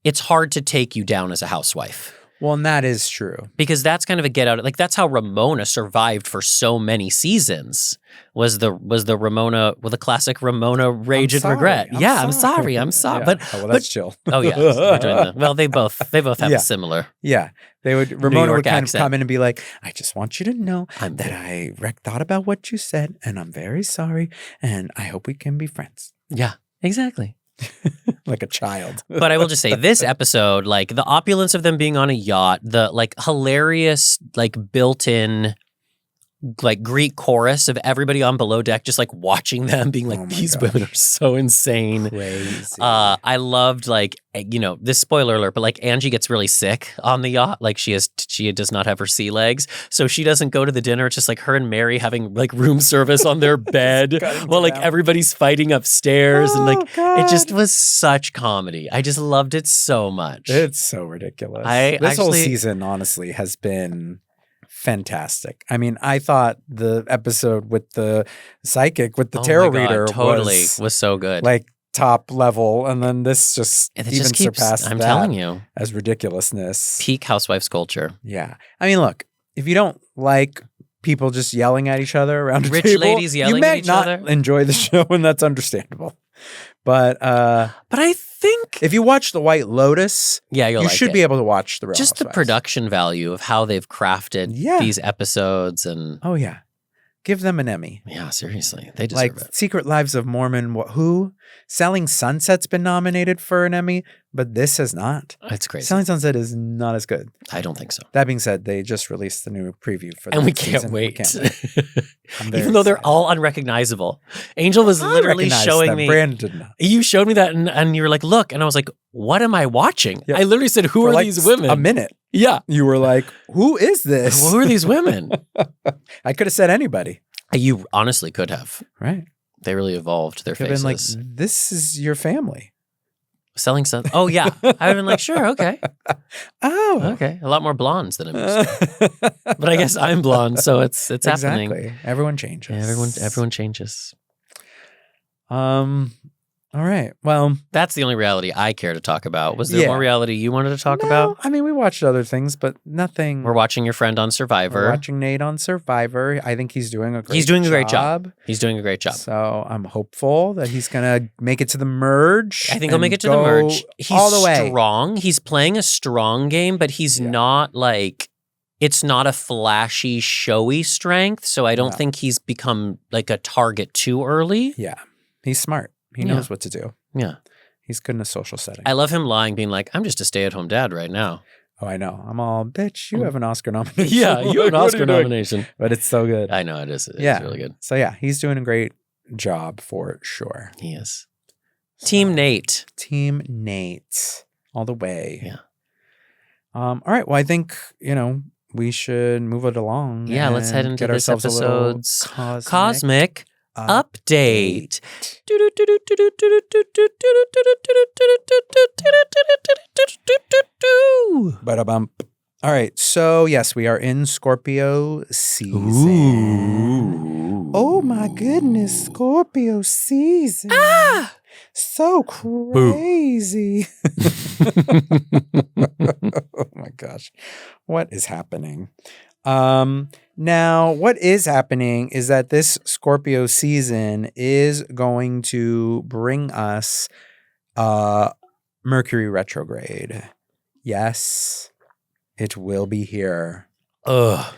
it's hard to take you down as a housewife. Well, and that is true. Because that's kind of a get out. Like that's how Ramona survived for so many seasons. Was the Ramona with the classic Ramona rage and regret? I'm sorry. Yeah. But that's chill. Oh yeah, we're doing well. They both have a similar. Yeah, Ramona would kind accent. of come in and be like, "I just want you to know that I thought about what you said, and I'm very sorry, and I hope we can be friends." Yeah, exactly. Like a child. But I will just say this episode, like the opulence of them being on a yacht, the like hilarious, like built-in like Greek chorus of everybody on below deck just like watching them being like, these women are so insane. Crazy. I loved like, you know, this spoiler alert, but like Angie gets really sick on the yacht. Like she does not have her sea legs. So she doesn't go to the dinner. It's just like her and Mary having like room service on their bed while like everybody's fighting upstairs. And like, it just was such comedy. I just loved it so much. It's so ridiculous. This whole season, honestly, has been fantastic. I mean, I thought the episode with the psychic, with the tarot reader was so good. Like top level. And then this just surpassed I'm telling you. As ridiculousness. Peak Housewives culture. Yeah. I mean, look, if you don't like people just yelling at each other around a rich table, ladies yelling at each other, you may not enjoy the show, and that's understandable. But I think if you watch The White Lotus, you should be able to watch the Real Just Housewives. The production value of how they've crafted these episodes, and give them an Emmy. Yeah, seriously, they deserve it. Secret Lives of Mormon, who Selling Sunset's been nominated for an Emmy, but this has not. It's crazy. Selling Sunset is not as good. I don't think so. That being said, they just released the new preview for and we can't wait. Even though they're all unrecognizable. Angel was literally showing me. Brandon did not. You showed me that, and you were like, "Look," and I was like, "What am I watching?" Yeah. I literally said, "Who are these women?" A minute. Yeah, you were like, "Who is this? Who are these women?" I could have said anybody. You honestly could have. Right. They really evolved their faces. Been like, this is your family. Selling something. Oh, yeah. I'd have been like, sure, okay. Oh. Okay. A lot more blondes than I'm used to. But I guess I'm blonde, so it's happening. Exactly. Everyone changes. Yeah, everyone changes. All right. Well, that's the only reality I care to talk about. Was there more reality you wanted to talk about? I mean, we watched other things, but nothing. We're watching your friend on Survivor. We're watching Nate on Survivor. I think he's doing a great job. He's doing a great job. He's doing a great job. So I'm hopeful that he's going to make it to the merge. I think he'll make it to the merge. He's all the way. Strong. He's playing a strong game, but he's not like, it's not a flashy, showy strength. So I don't think he's become like a target too early. Yeah. He's smart. He knows what to do. Yeah. He's good in a social setting. I love him lying, being like, I'm just a stay-at-home dad right now. Oh, I know. I'm all, bitch, you have an Oscar nomination. Yeah, you have an Oscar nomination. But it's so good. I know it is. It's really good. So yeah, he's doing a great job for sure. He is. Team Nate. Team Nate. All the way. Yeah. All right. Well, I think, we should move it along. Yeah, let's head into this episode's Cosmic Update. Ba-da-bump. All right. So, yes, we are in Scorpio season. Ooh. Oh, my goodness. Scorpio season. Ah! So crazy. Oh, my gosh. What is happening? Now, what is happening is that this Scorpio season is going to bring us Mercury Retrograde. Yes, it will be here. Ugh.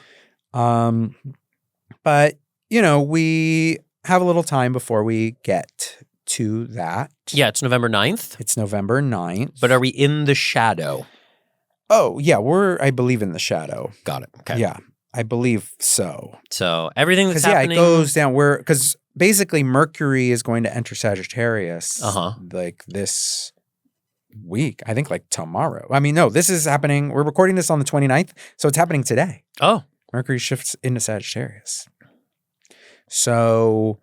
But, we have a little time before we get to that. Yeah, it's November 9th. It's November 9th. But are we in the shadow? Oh, yeah, I believe in the shadow. Got it. Okay. Yeah, I believe so. So everything that's happening. Yeah, it goes down because basically Mercury is going to enter Sagittarius like this week. I think like tomorrow. I mean, no, this is happening. We're recording this on the 29th, so it's happening today. Oh. Mercury shifts into Sagittarius. So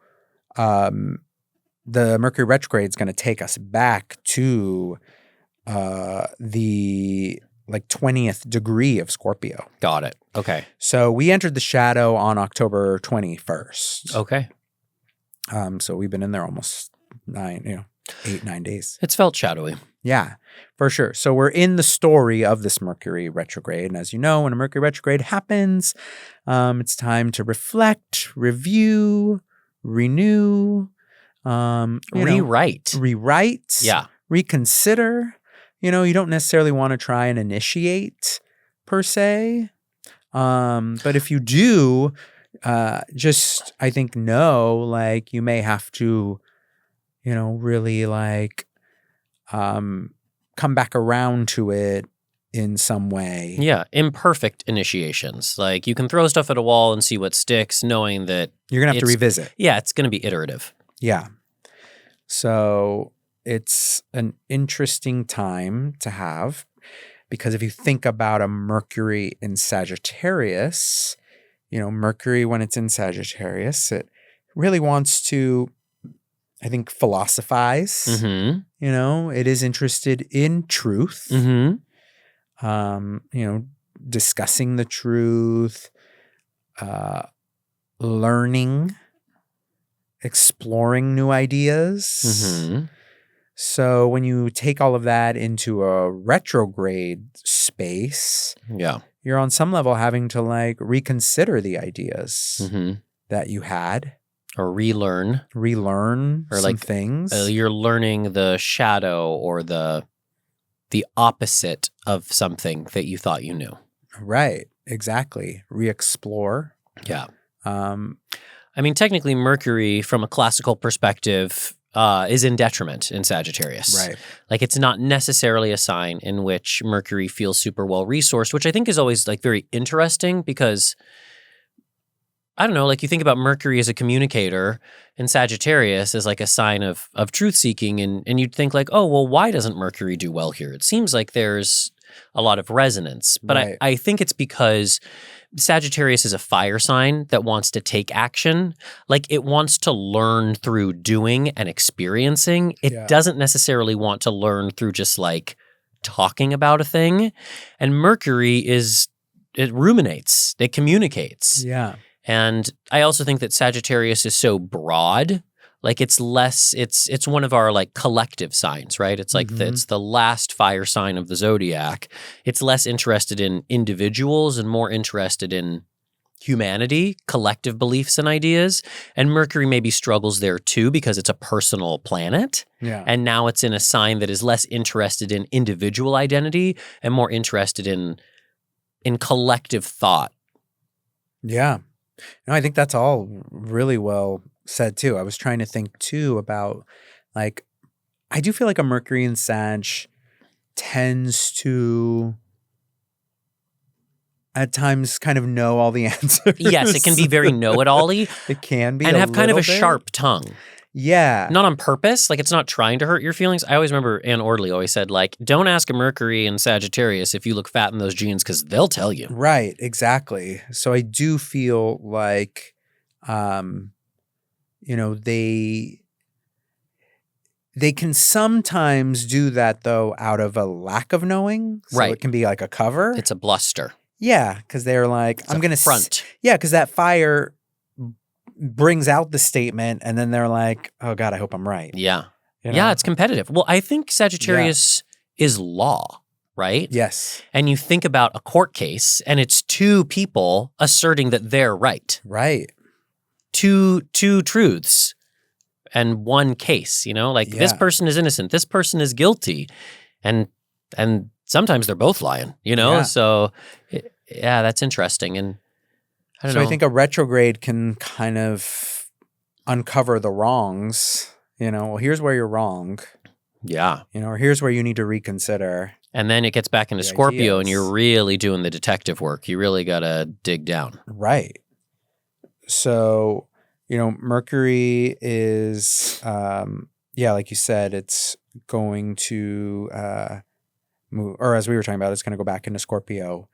the Mercury retrograde is going to take us back to the 20th degree of Scorpio. Got it. Okay. So we entered the shadow on October 21st. Okay. So we've been in there almost 8, 9 days. It's felt shadowy. Yeah, for sure. So we're in the story of this Mercury retrograde. And as you know, when a Mercury retrograde happens, it's time to reflect, review, renew, Rewrite. Rewrite. Reconsider. You don't necessarily want to try and initiate per se. But if you do, just, I think, know, like, you may have to, really like, come back around to it in some way. Yeah, imperfect initiations. Like, you can throw stuff at a wall and see what sticks, knowing that you're going to have to revisit. Yeah, it's going to be iterative. Yeah. So it's an interesting time to have, because if you think about a Mercury in Sagittarius, Mercury, when it's in Sagittarius, it really wants to, I think, philosophize. Mm-hmm. It is interested in truth. Mm-hmm. Discussing the truth, learning, exploring new ideas. Mm-hmm. So when you take all of that into a retrograde space, you're on some level having to like reconsider the ideas that you had. Or relearn or some things. You're learning the shadow or the opposite of something that you thought you knew. Right. Exactly. Re-explore. Yeah. I mean, technically, Mercury, from a classical perspective, is in detriment in Sagittarius. Right. Like, it's not necessarily a sign in which Mercury feels super well resourced, which I think is always like very interesting, because I don't know, like, you think about Mercury as a communicator and Sagittarius as like a sign of truth seeking, and you'd think like, oh, well, why doesn't Mercury do well here? It seems like there's a lot of resonance, but right. I think it's because Sagittarius is a fire sign that wants to take action. Like, it wants to learn through doing and experiencing. It doesn't necessarily want to learn through just like talking about a thing. And Mercury it ruminates, it communicates. Yeah. And I also think that Sagittarius is so broad. Like, it's one of our like collective signs, right? It's like it's the last fire sign of the zodiac. It's less interested in individuals and more interested in humanity, collective beliefs and ideas. And Mercury maybe struggles there too, because it's a personal planet. Yeah. And now it's in a sign that is less interested in individual identity and more interested in collective thought. Yeah. No, I think that's all really well said too. I was trying to think too about, like, I do feel like a Mercury in Sag tends to at times kind of know all the answers. Yes, it can be very know-it-all-y. It can be, and have kind of a bit. sharp tongue. Yeah. Not on purpose. Like, it's not trying to hurt your feelings. I always remember Anne Ordley always said, like, don't ask a Mercury in Sagittarius if you look fat in those jeans, because they'll tell you. Right. Exactly. So I do feel like, they can sometimes do that, though, out of a lack of knowing. So right. It can be like a cover. It's a bluster. Yeah. Because they're like, I'm going to front. Yeah. Because that fire brings out the statement, and then they're like, oh God, I hope I'm right. Yeah. Yeah, it's competitive. Well, I think Sagittarius is law, right? Yes. And you think about a court case, and it's two people asserting that they're right. Right. Two truths and one case, like this person is innocent, this person is guilty. And sometimes they're both lying, Yeah. So yeah, that's interesting. And I don't know. I think a retrograde can kind of uncover the wrongs, well, here's where you're wrong. Yeah. Or here's where you need to reconsider. And then it gets back into Scorpio, and you're really doing the detective work. You really got to dig down. Right. So, Mercury is, like you said, it's going to move, or as we were talking about, it's going to go back into Scorpio.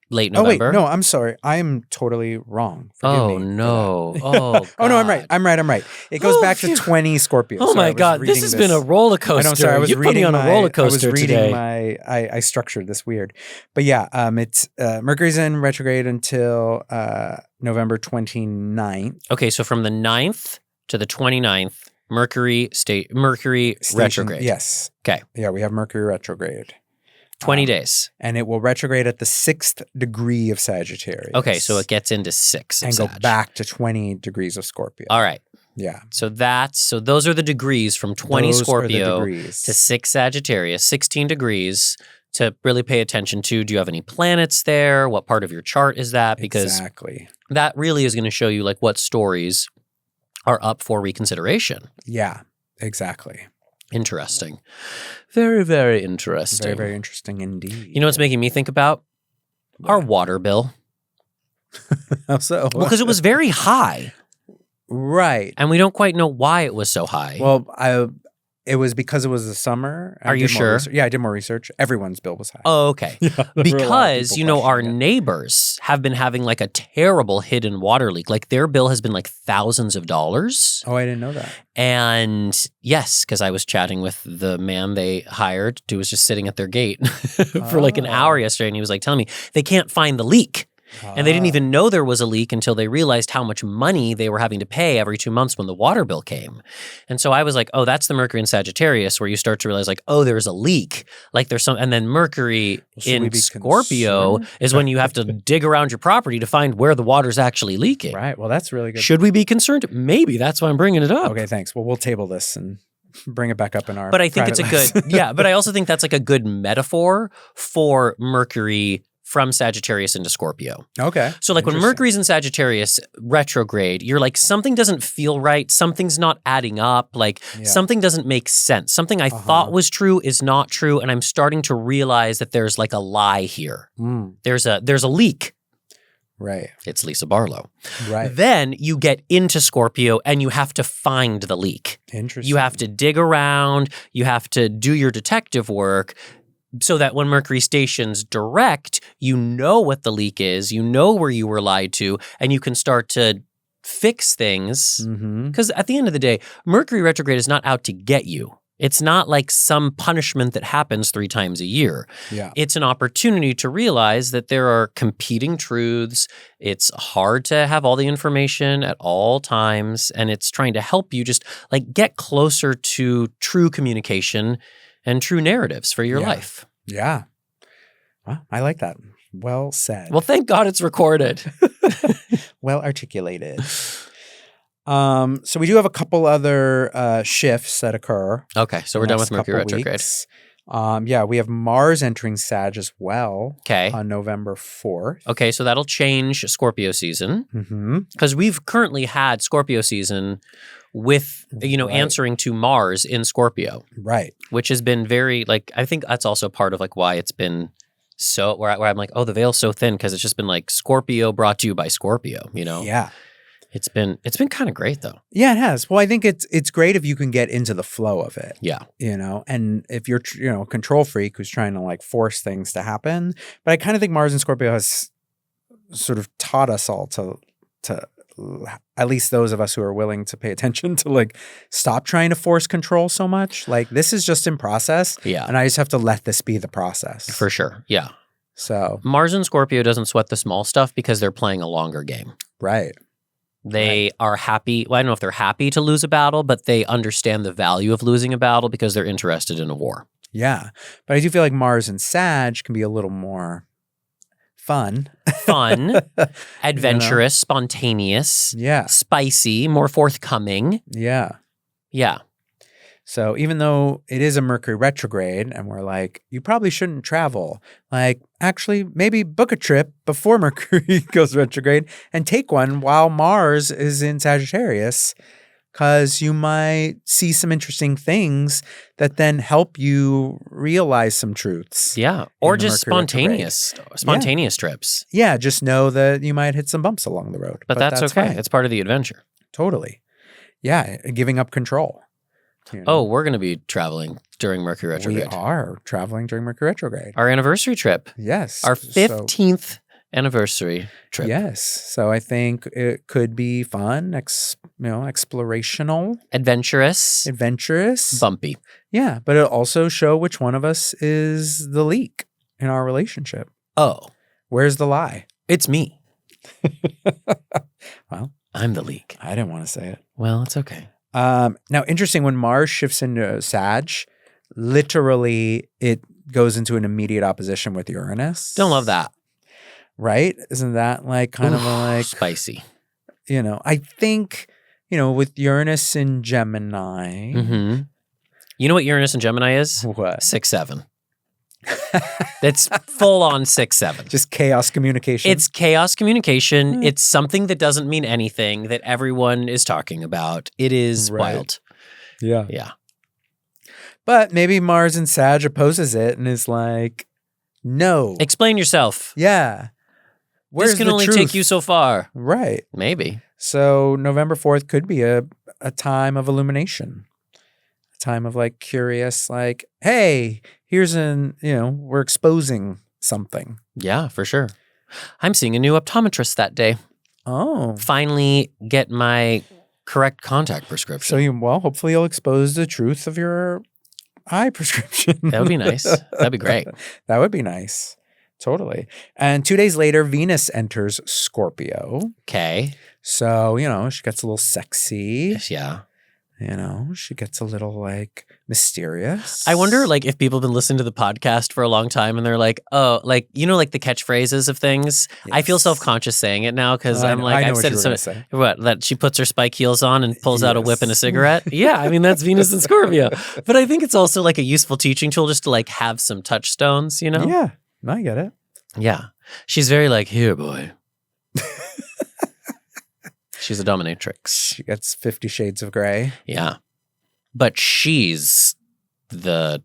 late Oh wait, November? no, I'm sorry. I'm totally wrong. Forgive me. No. For that. Oh, God. Oh no, I'm right. It goes Oh, back to phew. 20 Scorpio. Oh, Sorry, I my was God. This reading has been a roller coaster. I know, sorry, I was You put me reading on a roller coaster today. I structured this weird. But yeah, it's Mercury's in retrograde until November 29th. Okay, so from the 9th to the 29th, Mercury retrograde. Yes. Okay. Yeah, we have Mercury retrograde. 20 days. And it will retrograde at the 6th degree of Sagittarius. Okay, so it gets into 6 of and Sag. go back to 20 degrees of Scorpio. All right. Yeah. So those are the degrees from 20 Those are the Scorpio degrees. to 6 Sagittarius, 16 degrees to really pay attention to. Do you have any planets there? What part of your chart is that? Because exactly. that really is going to show you like what stories are up for reconsideration. Yeah, exactly. Interesting. Very, very interesting. Very, very interesting indeed. You know what's making me think about? Our water bill. How so? Well, because it was very high. Right. And we don't quite know why it was so high. Well, it was because it was the summer. Are you sure? Yeah, I did more research. Everyone's bill was high. Oh, okay. Because, our neighbors have been having like a terrible hidden water leak. Like their bill has been like thousands of dollars. Oh, I didn't know that. And yes, because I was chatting with the man they hired who was just sitting at their gate for like an hour yesterday. And he was like telling me they can't find the leak. And they didn't even know there was a leak until they realized how much money they were having to pay every 2 months when the water bill came. And so I was like, oh, that's the Mercury in Sagittarius where you start to realize like, oh, there's a leak. Like there's some, and then Mercury in Scorpio is when you have to dig around your property to find where the water's actually leaking. Right. Well, that's really good. Should we be concerned? Maybe that's why I'm bringing it up. Okay, thanks. Well, we'll table this and bring it back up in our But I think it's a good, but I also think that's like a good metaphor for Mercury from Sagittarius into Scorpio. Okay. So like when Mercury's in Sagittarius retrograde, you're like, something doesn't feel right. Something's not adding up. Like something doesn't make sense. Something I thought was true is not true. And I'm starting to realize that there's like a lie here. There's a leak. Right. It's Lisa Barlow. Right. Then you get into Scorpio and you have to find the leak. Interesting. You have to dig around. You have to do your detective work. So that when Mercury stations direct, you know what the leak is, you know where you were lied to, and you can start to fix things. Because at the end of the day, Mercury retrograde is not out to get you. It's not like some punishment that happens 3 times a year. Yeah. It's an opportunity to realize that there are competing truths. It's hard to have all the information at all times, and it's trying to help you just like get closer to true communication and true narratives for your life. Yeah. Well, I like that. Well said. Well, thank God it's recorded. Well articulated. So we do have a couple other shifts that occur. Okay, so we're done with Mercury retrograde. We have Mars entering Sag as well. Okay. On November 4th. Okay, so that'll change Scorpio season. Because we've currently had Scorpio season with, answering to Mars in Scorpio. Right. Which has been very, like, I think that's also part of, like, why it's been so, where I'm like, oh, the veil's so thin, because it's just been, like, Scorpio brought to you by Scorpio, Yeah. It's been kind of great, though. Yeah, it has. Well, I think it's great if you can get into the flow of it. Yeah. And if you're, a control freak who's trying to, like, force things to happen. But I kind of think Mars and Scorpio has sort of taught us all to at least those of us who are willing to pay attention to like stop trying to force control so much. Like this is just in process. Yeah. And I just have to let this be the process. For sure. Yeah. So Mars and Scorpio doesn't sweat the small stuff because they're playing a longer game. Right. They are happy. Well, I don't know if they're happy to lose a battle, but they understand the value of losing a battle because they're interested in a war. Yeah. But I do feel like Mars and Sag can be a little more fun, adventurous, spontaneous, spicy, more forthcoming. Yeah. Yeah. So even though it is a Mercury retrograde and we're like, you probably shouldn't travel, like actually maybe book a trip before Mercury goes retrograde and take one while Mars is in Sagittarius, because you might see some interesting things that then help you realize some truths. Yeah. Or just spontaneous trips. Yeah. Just know that you might hit some bumps along the road. But that's okay. Fine. It's part of the adventure. Totally. Yeah. Giving up control. Oh, we're going to be traveling during Mercury retrograde. We are traveling during Mercury retrograde. Our anniversary trip. Yes. Our 15th anniversary trip. Yes. So I think it could be fun, explorational, Adventurous, bumpy. Yeah, but it'll also show which one of us is the leak in our relationship. Oh. Where's the lie? It's me. Well, I'm the leak. I didn't want to say it. Well, it's okay. Now, interesting, when Mars shifts into Sag, literally it goes into an immediate opposition with Uranus. Don't love that. Right? Isn't that like kind of like spicy? I think, with Uranus in Gemini. Mm-hmm. You know what Uranus in Gemini is? What? 6-7. It's full on 6-7. Just chaos communication. It's chaos communication. It's something that doesn't mean anything that everyone is talking about. It is wild. Yeah. Yeah. But maybe Mars in Sag opposes it and is like, no. Explain yourself. Yeah. Where's this can the only truth? take you so far. Right. Maybe. So November 4th could be a time of illumination. A time of like curious, like, hey, here's we're exposing something. Yeah, for sure. I'm seeing a new optometrist that day. Oh. Finally get my correct contact prescription. So hopefully you'll expose the truth of your eye prescription. That would be nice. That'd be great. That would be nice. Totally. And 2 days later, Venus enters Scorpio. Okay. So, she gets a little sexy. Yeah. She gets a little like mysterious. I wonder if people have been listening to the podcast for a long time and they're like, oh, like the catchphrases of things. Yes. I feel self-conscious saying it now because I'm like, I've said it so that she puts her spike heels on and pulls out a whip and a cigarette. Yeah, I mean, that's Venus and Scorpio. But I think it's also like a useful teaching tool just to have some touchstones, Yeah, I get it. Yeah. She's very like, here, boy. She's a dominatrix. She gets 50 Shades of Grey. Yeah. But she's the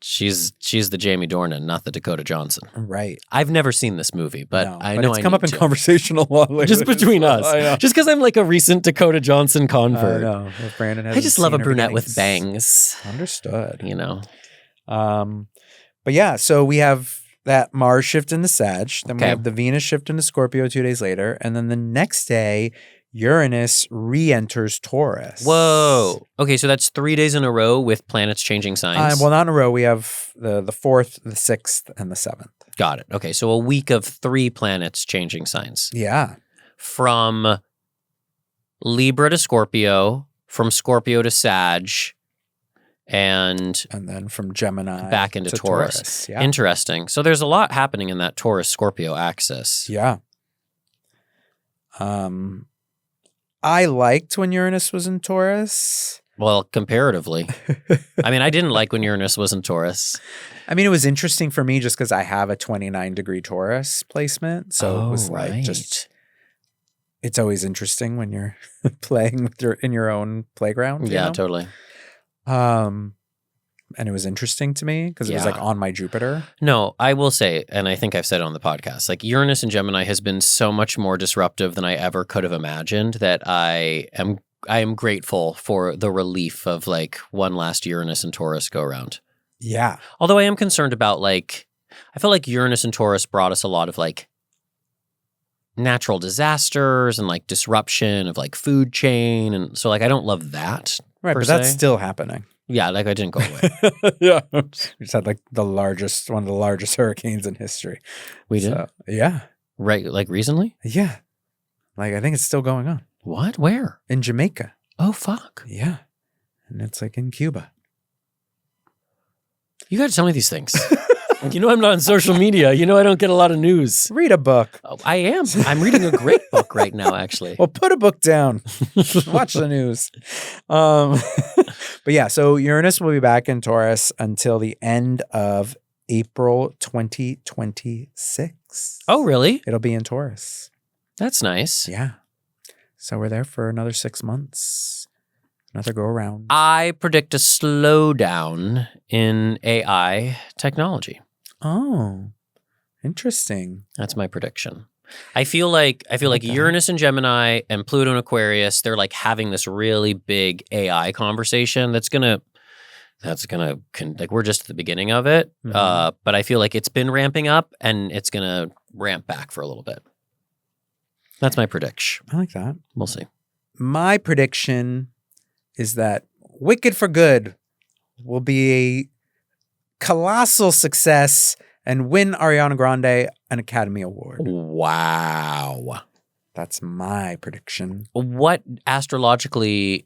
Jamie Dornan, not the Dakota Johnson. Right. I've never seen this movie, but I know it's come up in conversation a lot lately. Just between us. Just because I'm like a recent Dakota Johnson convert. I know. Brandon has I just love a brunette with bangs. Understood. But yeah, so we have that Mars shift into Sag. Then we have the Venus shift into Scorpio 2 days later. And then the next day, Uranus re-enters Taurus. Whoa. Okay, so that's 3 days in a row with planets changing signs. Well, not in a row. We have the 4th, the 6th, and the 7th. Got it. Okay, so a week of 3 planets changing signs. Yeah. From Libra to Scorpio, from Scorpio to Sag, and then from Gemini back into Taurus. Yeah. Interesting. So there's a lot happening in that Taurus-Scorpio axis. Yeah. I liked when Uranus was in Taurus. Well, comparatively. I mean, I didn't like when Uranus was in Taurus. I mean, it was interesting for me just because I have a 29-degree Taurus placement. So it was it's always interesting when you're playing in your own playground. Yeah, totally. And it was interesting to me because it was on my Jupiter. No, I will say, and I think I've said it on the podcast, Uranus in Gemini has been so much more disruptive than I ever could have imagined that I am grateful for the relief of one last Uranus and Taurus go around. Yeah. Although I am concerned about I feel like Uranus and Taurus brought us a lot of natural disasters and disruption of food chain. And so I don't love that. Right, but that's still happening. Yeah, I didn't go away. Yeah. We just had one of the largest hurricanes in history. We did? Yeah. Right, recently? Yeah. I think it's still going on. What? Where? In Jamaica. Oh, fuck. Yeah. And it's in Cuba. You got to tell me these things. I'm not on social media. I don't get a lot of news. Read a book. Oh, I am. I'm reading a great book right now, actually. Well, put a book down. Watch the news. But yeah, so Uranus will be back in Taurus until the end of April 2026. Oh, really? It'll be in Taurus. That's nice. Yeah. So we're there for another 6 months. Another go around. I predict a slowdown in AI technology. Oh, interesting. That's my prediction. I feel like Uranus and Gemini and Pluto and Aquarius, they're having this really big AI conversation that's gonna we're just at the beginning of it. Mm-hmm. But I feel like it's been ramping up and it's gonna ramp back for a little bit. That's my prediction. I like that. We'll see. My prediction is that Wicked for Good will be a colossal success and win Ariana Grande an Academy Award. Wow. That's my prediction. What astrologically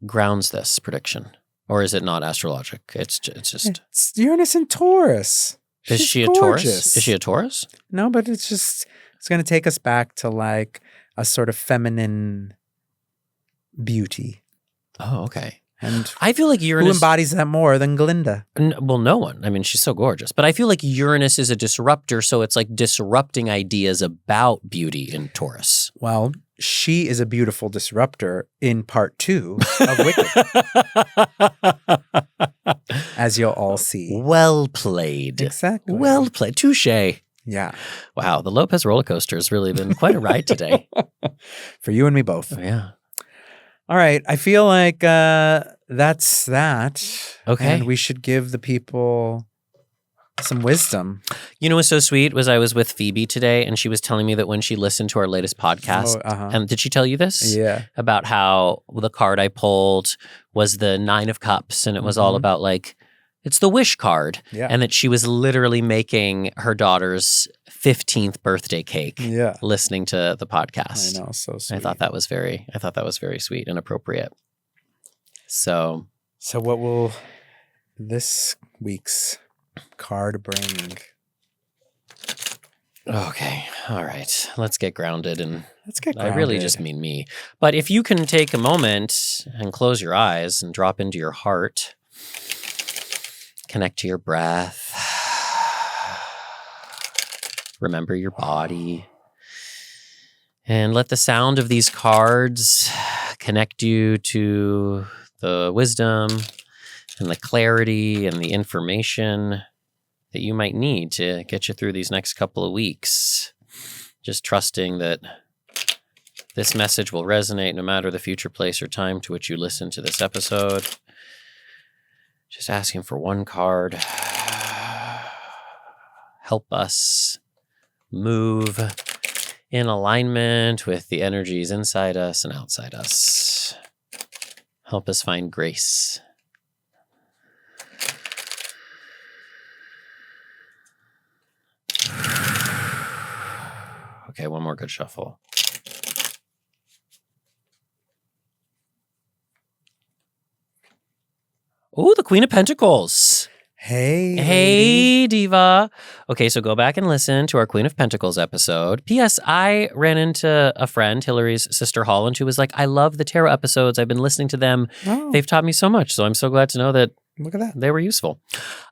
grounds this prediction? Or is it not astrologic? It's just... It's Uranus and Taurus. Is She's she a gorgeous. Taurus? Is she a Taurus? No, but it's going to take us back to like a sort of feminine beauty. Oh, okay. And I feel like Uranus... Who embodies that more than Glinda? Well, no one. I mean, she's so gorgeous. But I feel like Uranus is a disruptor, so it's like disrupting ideas about beauty in Taurus. Well, she is a beautiful disruptor in part 2 of Wicked. As you'll all see. Well played. Exactly. Well played. Touche. Yeah. Wow, the Lopez roller coaster has really been quite a ride today. For you and me both. Oh, yeah. All right. I feel like that's that. Okay. And we should give the people some wisdom. You know what's so sweet was I was with Phoebe today, and she was telling me that when she listened to our latest podcast, and did she tell you this? Yeah. About how the card I pulled was the 9 of Cups, and it was all about like, it's the wish card. Yeah. And that she was literally making her daughter's 15th birthday cake listening to the podcast. I know, so sweet. I thought that was very sweet and appropriate. So what will this week's card bring? Okay. All right. Let's get grounded. And let's get grounded. I really just mean me. But if you can take a moment and close your eyes and drop into your heart, connect to your breath, remember your body, and let the sound of these cards connect you to the wisdom and the clarity and the information that you might need to get you through these next couple of weeks. Just trusting that this message will resonate no matter the future, place, or time to which you listen to this episode. Just asking for one card. Help us move in alignment with the energies inside us and outside us. Help us find grace. Okay, one more good shuffle. Oh, the Queen of Pentacles. Hey, Diva. Okay, so go back and listen to our Queen of Pentacles episode. P.S. I ran into a friend, Hillary's sister Holland, who was like, I love the tarot episodes. I've been listening to them. Oh. They've taught me so much. So I'm so glad to know that Look at that. They were useful.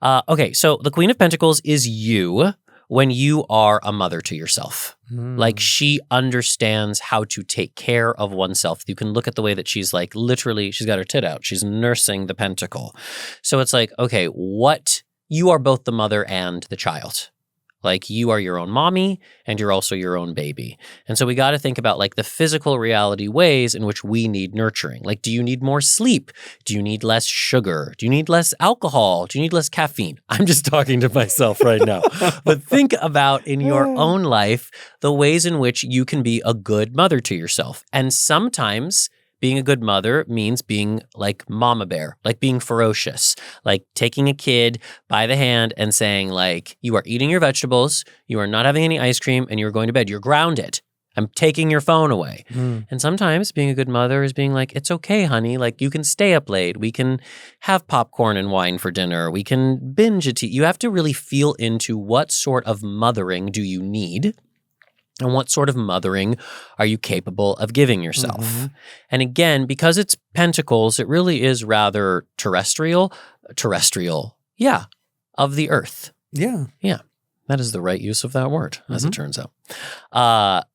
Okay, so the Queen of Pentacles is you when you are a mother to yourself. Like she understands how to take care of oneself. You can look at the way that she's like, literally, she's got her tit out. She's nursing the pentacle. So it's like, okay, you are both the mother and the child. Like you are your own mommy and you're also your own baby. And so we got to think about like the physical reality ways in which we need nurturing. Like, do you need more sleep? Do you need less sugar? Do you need less alcohol? Do you need less caffeine? I'm just talking to myself right now. But think about in your own life, the ways in which you can be a good mother to yourself. And sometimes being a good mother means being like mama bear, like being ferocious, like taking a kid by the hand and saying like, you are eating your vegetables, you are not having any ice cream, and you're going to bed. You're grounded. I'm taking your phone away. And sometimes being a good mother is being like, it's okay, honey. Like you can stay up late. We can have popcorn and wine for dinner. We can binge a tea. You have to really feel into what sort of mothering do you need? And what sort of mothering are you capable of giving yourself? And again, because it's pentacles, it really is rather terrestrial, of the earth. Yeah. That is the right use of that word, as it turns out.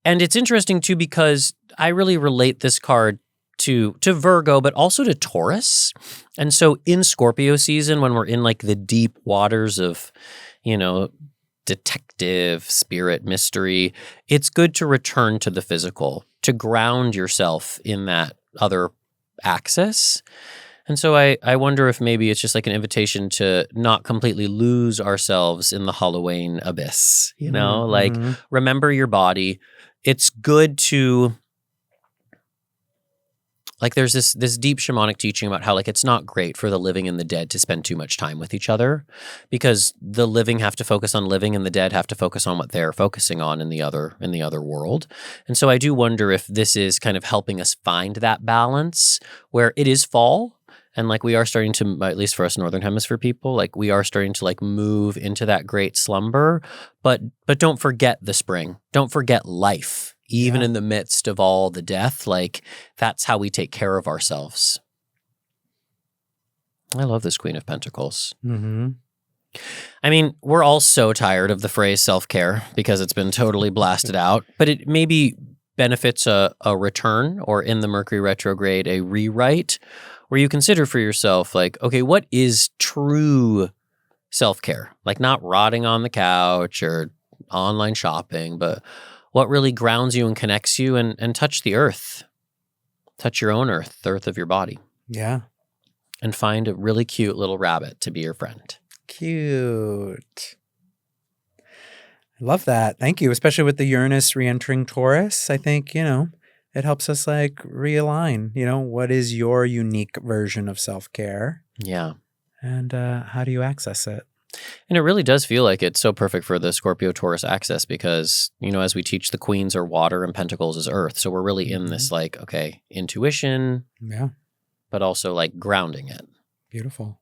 And it's interesting too, because I really relate this card to Virgo, but also to Taurus. And so in Scorpio season, when we're in like the deep waters of, detective, spirit, mystery, it's good to return to the physical, to ground yourself in that other axis. And so I wonder if maybe it's just like an invitation to not completely lose ourselves in the Halloween abyss, like remember your body. It's good to, like there's this deep shamanic teaching about how like it's not great for the living and the dead to spend too much time with each other, because the living have to focus on living and the dead have to focus on what they're focusing on in the other world. And so I do wonder if this is kind of helping us find that balance where it is fall. And like we are starting to, at least for us Northern Hemisphere people, like we are starting to like move into that great slumber, but don't forget the spring. Don't forget life. Even in the midst of all the death, like that's how we take care of ourselves. I love this Queen of Pentacles. Mm-hmm. I mean, we're all so tired of the phrase self-care because it's been totally blasted out, but it maybe benefits a return, or in the Mercury retrograde, a rewrite where you consider for yourself, like, okay, what is true self-care? Like not rotting on the couch or online shopping, but what really grounds you and connects you, and touch the earth. Touch your own earth, the earth of your body. Yeah. And find a really cute little rabbit to be your friend. Cute. I love that. Thank you. Especially with the Uranus re-entering Taurus. I think, it helps us like realign, what is your unique version of self-care? Yeah. And how do you access it? And it really does feel like it's so perfect for the Scorpio-Taurus axis because, as we teach, the queens are water and pentacles is earth. So we're really in this like, okay, intuition. Yeah. But also like grounding it. Beautiful.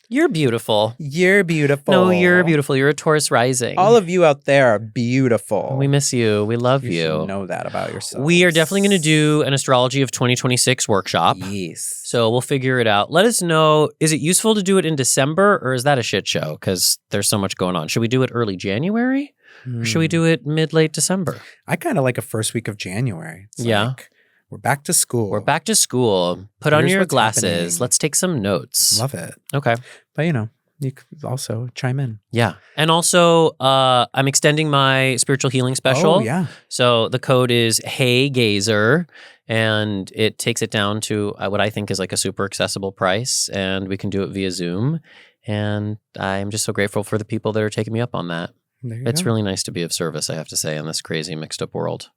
You're beautiful. You're beautiful. No, you're beautiful. You're a Taurus rising. All of you out there are beautiful. We miss you. We love you. You should know that about yourself. We are definitely going to do an Astrology of 2026 workshop. Yes. So we'll figure it out. Let us know, is it useful to do it in December or is that a shit show? Because there's so much going on. Should we do it early January or should we do it mid-late December? I kind of like a first week of January. It's like, we're back to school. We're back to school. Put on your glasses. Happening. Let's take some notes. Love it. Okay. But, you could also chime in. Yeah. And also, I'm extending my spiritual healing special. Oh, yeah. So the code is Hey Gazer, and it takes it down to what I think is like a super accessible price, and we can do it via Zoom. And I'm just so grateful for the people that are taking me up on that. It's really nice to be of service, I have to say, in this crazy mixed up world.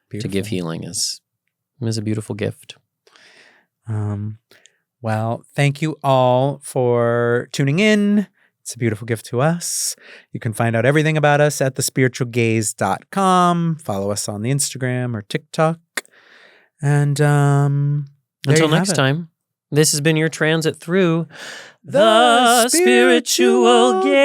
Beautiful. To give healing is a beautiful gift. Well, thank you all for tuning in. It's a beautiful gift to us. You can find out everything about us at thespiritualgaze.com. Follow us on the Instagram or TikTok. And until next time, this has been your transit through the spiritual gaze.